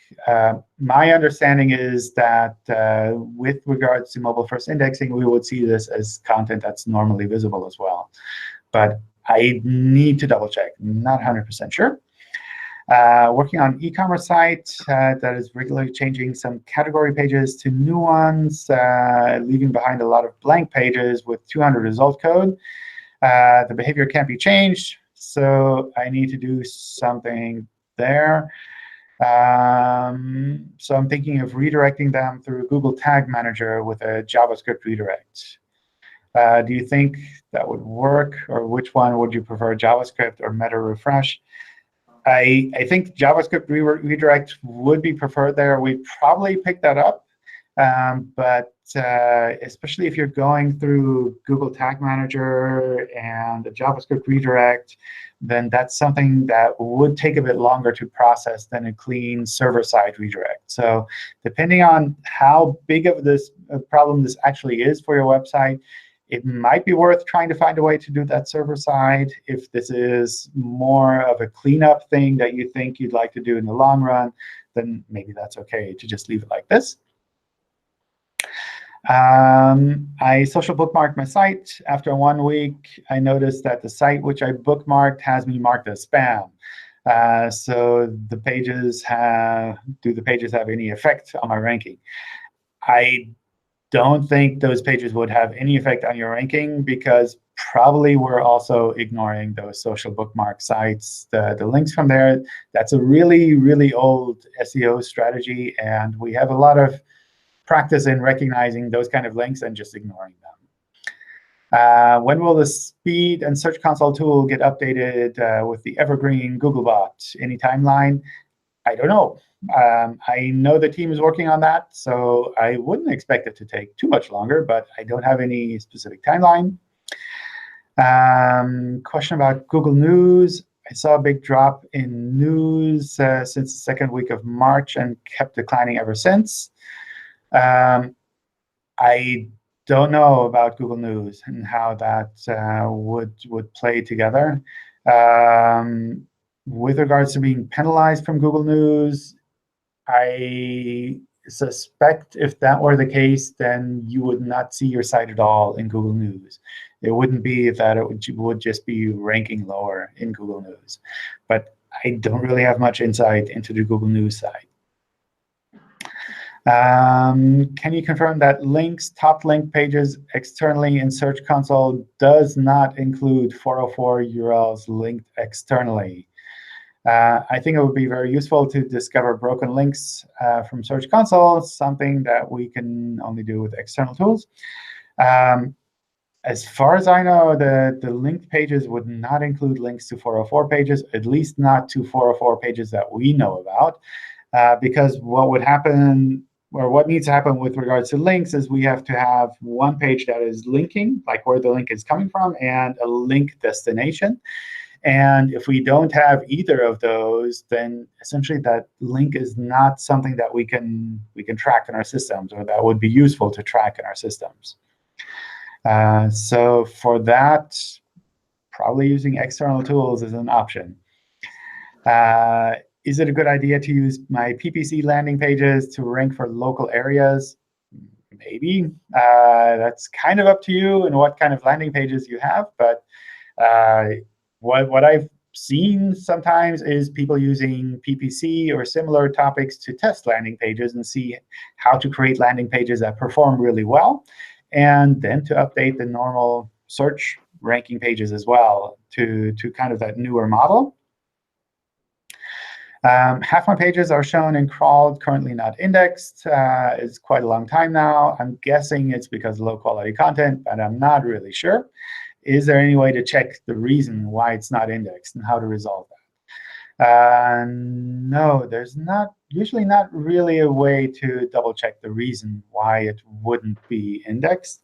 My understanding is that with regards to mobile-first indexing, we would see this as content that's normally visible as well. But I need to double check. Not 100% sure. Working on e-commerce site that is regularly changing some category pages to new ones, leaving behind a lot of blank pages with 200 result code. The behavior can't be changed, so I need to do something there. So I'm thinking of redirecting them through Google Tag Manager with a JavaScript redirect. Do you think that would work, or which one would you prefer, JavaScript or meta refresh? I think JavaScript redirect would be preferred there. We'd probably pick that up, but especially if you're going through Google Tag Manager and a JavaScript redirect, then that's something that would take a bit longer to process than a clean server-side redirect. So depending on how big of this problem this actually is for your website, it might be worth trying to find a way to do that server side. If this is more of a cleanup thing that you think you'd like to do in the long run, then maybe that's OK to just leave it like this. I social bookmarked my site. After 1 week, I noticed that the site which I bookmarked has me marked as spam. So do the pages have any effect on my ranking? I don't think those pages would have any effect on your ranking, because probably we're also ignoring those social bookmark sites, the links from there. That's a really, really old SEO strategy, and we have a lot of practice in recognizing those kind of links and just ignoring them. When will the Speed and Search Console tool get updated with the evergreen Googlebot? Any timeline? I don't know. I know the team is working on that, so I wouldn't expect it to take too much longer, but I don't have any specific timeline. Question about Google News. I saw a big drop in news since the second week of March and kept declining ever since. I don't know about Google News and how that would play together. With regards to being penalized from Google News, I suspect if that were the case, then you would not see your site at all in Google News. It wouldn't be that it would just be ranking lower in Google News. But I don't really have much insight into the Google News side. Can you confirm that links, top link pages externally in Search Console does not include 404 URLs linked externally? I think it would be very useful to discover broken links from Search Console, something that we can only do with external tools. As far as I know, the linked pages would not include links to 404 pages, at least not to 404 pages that we know about, because what would happen, or what needs to happen with regards to links, is we have to have one page that is linking, like where the link is coming from, and a link destination. And if we don't have either of those, then essentially that link is not something that we can track in our systems, or that would be useful to track in our systems. So for that, probably using external tools is an option. Is it a good idea to use my PPC landing pages to rank for local areas? Maybe. That's kind of up to you and what kind of landing pages you have. But what I've seen sometimes is people using PPC or similar topics to test landing pages and see how to create landing pages that perform really well, and then to update the normal search ranking pages as well to kind of that newer model. Half my pages are shown in crawled, currently not indexed. It's quite a long time now. I'm guessing it's because of low-quality content, but I'm not really sure. Is there any way to check the reason why it's not indexed and how to resolve that? No, there's usually not really a way to double-check the reason why it wouldn't be indexed.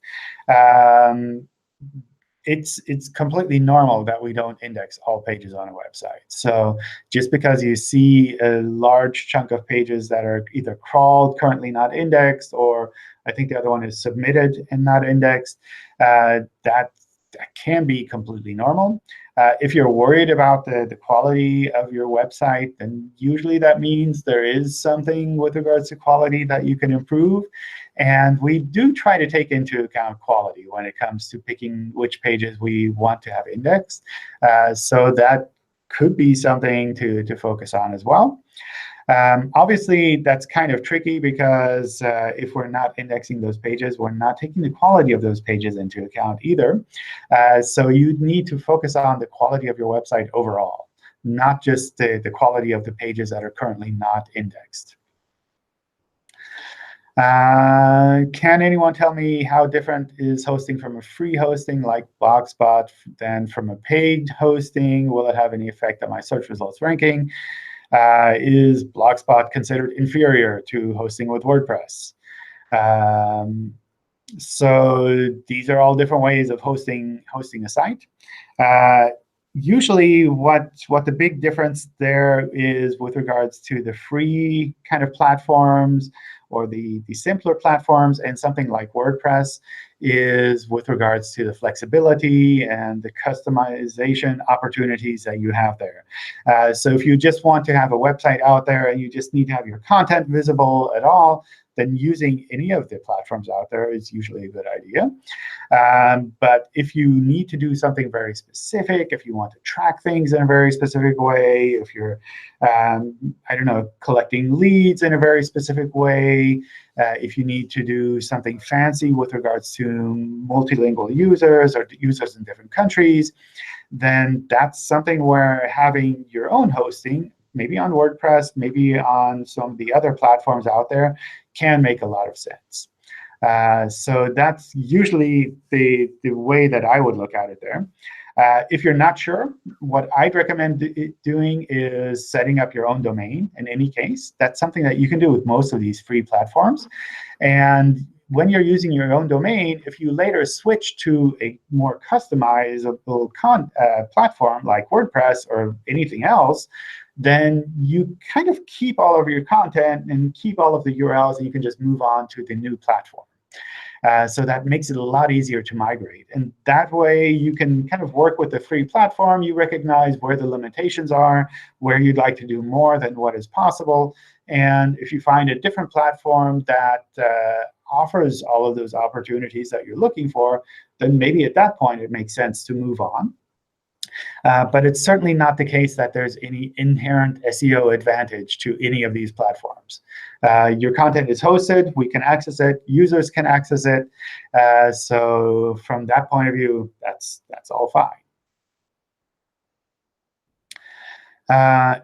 It's completely normal that we don't index all pages on a website. So just because you see a large chunk of pages that are either crawled, currently not indexed, or I think the other one is submitted and not indexed, that can be completely normal. If you're worried about the quality of your website, then usually that means there is something with regards to quality that you can improve. And we do try to take into account quality when it comes to picking which pages we want to have indexed. So that could be something to focus on as well. Obviously, that's kind of tricky because if we're not indexing those pages, we're not taking the quality of those pages into account either. So you need to focus on the quality of your website overall, not just the quality of the pages that are currently not indexed. Can anyone tell me how different is hosting from a free hosting like Blogspot than from a paid hosting? Will it have any effect on my search results ranking? Is Blogspot considered inferior to hosting with WordPress? So these are all different ways of hosting a site. Usually what the big difference there is with regards to the free kind of platforms or the simpler platforms and something like WordPress is with regards to the flexibility and the customization opportunities that you have there. So if you just want to have a website out there and you just need to have your content visible at all, then using any of the platforms out there is usually a good idea. But if you need to do something very specific, if you want to track things in a very specific way, if you're, I don't know, collecting leads in a very specific way, if you need to do something fancy with regards to multilingual users or users in different countries, then that's something where having your own hosting, maybe on WordPress, maybe on some of the other platforms out there, can make a lot of sense. So that's usually the way that I would look at it there. If you're not sure, what I'd recommend doing is setting up your own domain in any case. That's something that you can do with most of these free platforms. And when you're using your own domain, if you later switch to a more customizable platform like WordPress or anything else, then you kind of keep all of your content and keep all of the URLs, and you can just move on to the new platform. So that makes it a lot easier to migrate. And that way, you can kind of work with the free platform. You recognize where the limitations are, where you'd like to do more than what is possible. And if you find a different platform that offers all of those opportunities that you're looking for, then maybe at that point it makes sense to move on. But it's certainly not the case that there's any inherent SEO advantage to any of these platforms. Your content is hosted. We can access it. Users can access it. So from that point of view, that's all fine.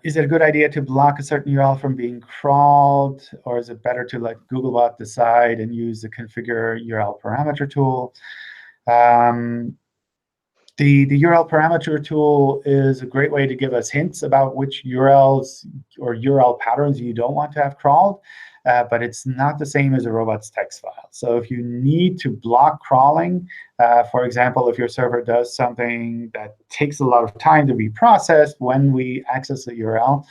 Is it a good idea to block a certain URL from being crawled, or is it better to let Googlebot decide and use the configure URL parameter tool? The URL parameter tool is a great way to give us hints about which URLs or URL patterns you don't want to have crawled, but it's not the same as a robots text file. So if you need to block crawling, for example, if your server does something that takes a lot of time to be processed when we access the URL,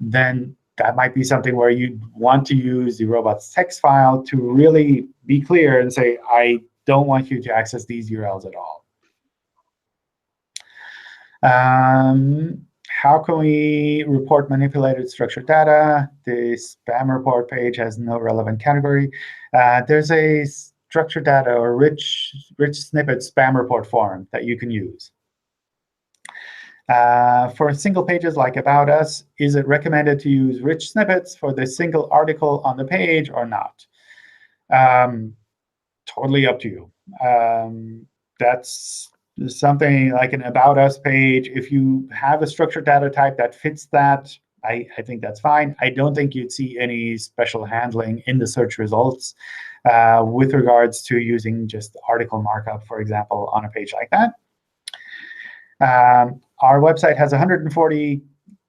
then that might be something where you want to use the robots text file to really be clear and say, I don't want you to access these URLs at all. How can we report manipulated structured data? The spam report page has no relevant category. There's a structured data or rich snippet spam report form that you can use. For single pages like About Us, is it recommended to use rich snippets for the single article on the page or not? Totally up to you. That's something like an About Us page. If you have a structured data type that fits that, I think that's fine. I don't think you'd see any special handling in the search results with regards to using just article markup, for example, on a page like that. Our website has 140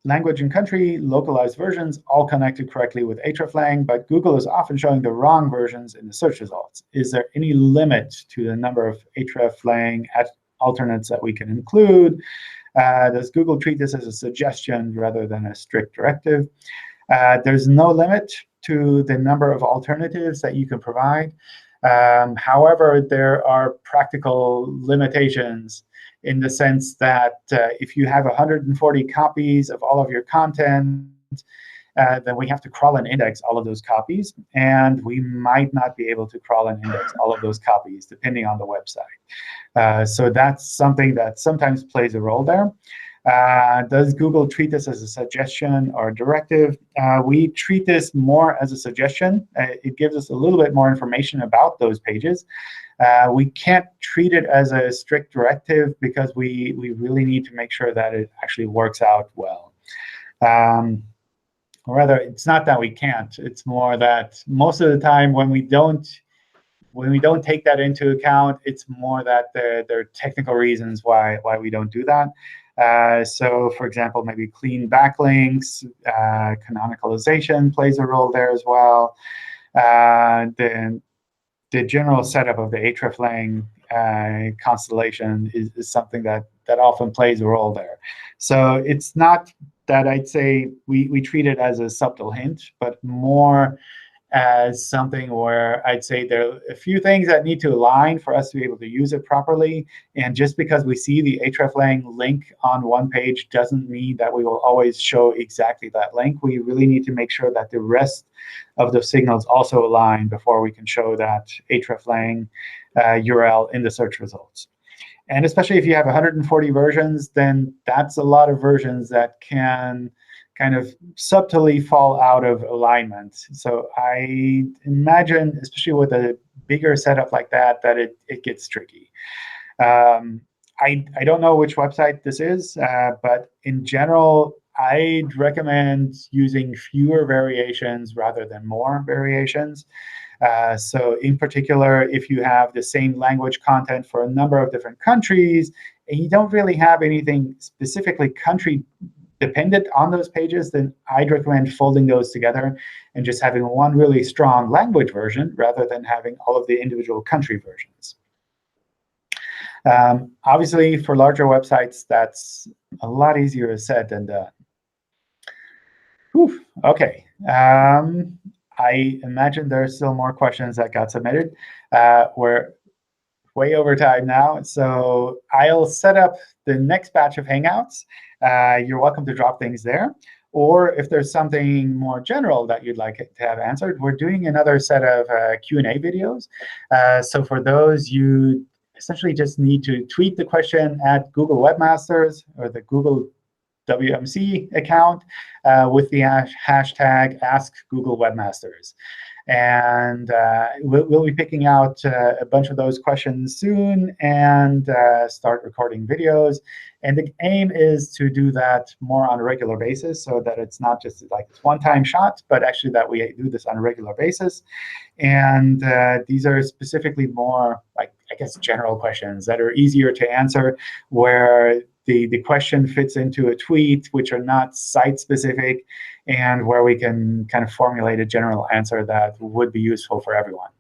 language and country localized versions, all connected correctly with hreflang, but Google is often showing the wrong versions in the search results. Is there any limit to the number of hreflang alternates that we can include? Does Google treat this as a suggestion rather than a strict directive? There's no limit to the number of alternatives that you can provide. However, there are practical limitations in the sense that if you have 140 copies of all of your content, then we have to crawl and index all of those copies. And we might not be able to crawl and index all of those copies, depending on the website. So that's something that sometimes plays a role there. Does Google treat this as a suggestion or a directive? We treat this more as a suggestion. It gives us a little bit more information about those pages. We can't treat it as a strict directive because we really need to make sure that it actually works out well. Or rather, it's not that we can't. It's more that most of the time when we don't take that into account, it's more that there are technical reasons why we don't do that. So, for example, maybe clean backlinks, canonicalization plays a role there as well. Then the general setup of the hreflang constellation is something that often plays a role there. So it's not that I'd say we treat it as a subtle hint, but more as something where I'd say there are a few things that need to align for us to be able to use it properly. And just because we see the hreflang link on one page doesn't mean that we will always show exactly that link. We really need to make sure that the rest of the signals also align before we can show that hreflang URL in the search results. And especially if you have 140 versions, then that's a lot of versions that can kind of subtly fall out of alignment. So I imagine, especially with a bigger setup like that, that it gets tricky. I don't know which website this is, but in general, I'd recommend using fewer variations rather than more variations. So in particular, if you have the same language content for a number of different countries, and you don't really have anything specifically country dependent on those pages, then I'd recommend folding those together and just having one really strong language version rather than having all of the individual country versions. Obviously, for larger websites, that's a lot easier said than done. Whew, OK. I imagine there are still more questions that got submitted. We're way over time now, so I'll set up the next batch of Hangouts. You're welcome to drop things there. Or if there's something more general that you'd like to have answered, we're doing another set of Q&A videos. So for those, you essentially just need to tweet the question at Google Webmasters or the Google WMC account with the hashtag #AskGoogleWebmasters. And we'll be picking out a bunch of those questions soon and start recording videos. And the aim is to do that more on a regular basis so that it's not just like this one-time shot, but actually that we do this on a regular basis. And these are specifically more like I guess, general questions that are easier to answer, where the question fits into a tweet, which are not site-specific, and where we can kind of formulate a general answer that would be useful for everyone.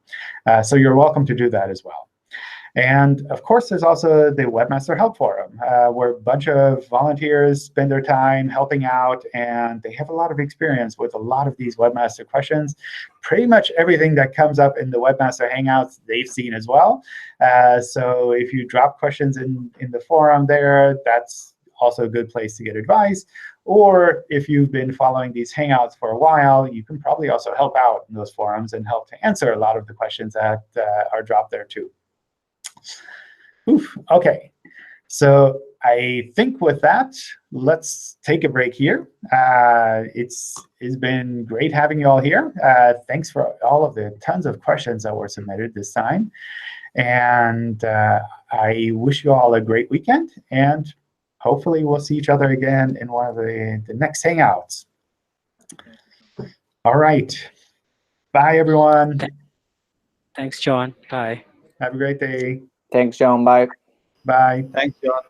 So you're welcome to do that as well. And of course, there's also the Webmaster Help Forum, where a bunch of volunteers spend their time helping out, and they have a lot of experience with a lot of these Webmaster questions. Pretty much everything that comes up in the Webmaster Hangouts, they've seen as well. So if you drop questions in the forum there, that's also a good place to get advice. Or if you've been following these Hangouts for a while, you can probably also help out in those forums and help to answer a lot of the questions that are dropped there too. Oof, OK. So I think with that, let's take a break here. It's been great having you all here. Thanks for all of the tons of questions that were submitted this time. And I wish you all a great weekend. And hopefully, we'll see each other again in one of the next Hangouts. All right. Bye, everyone. Thanks, John. Bye. Have a great day. Thanks, John. Bye. Bye. Thanks, John.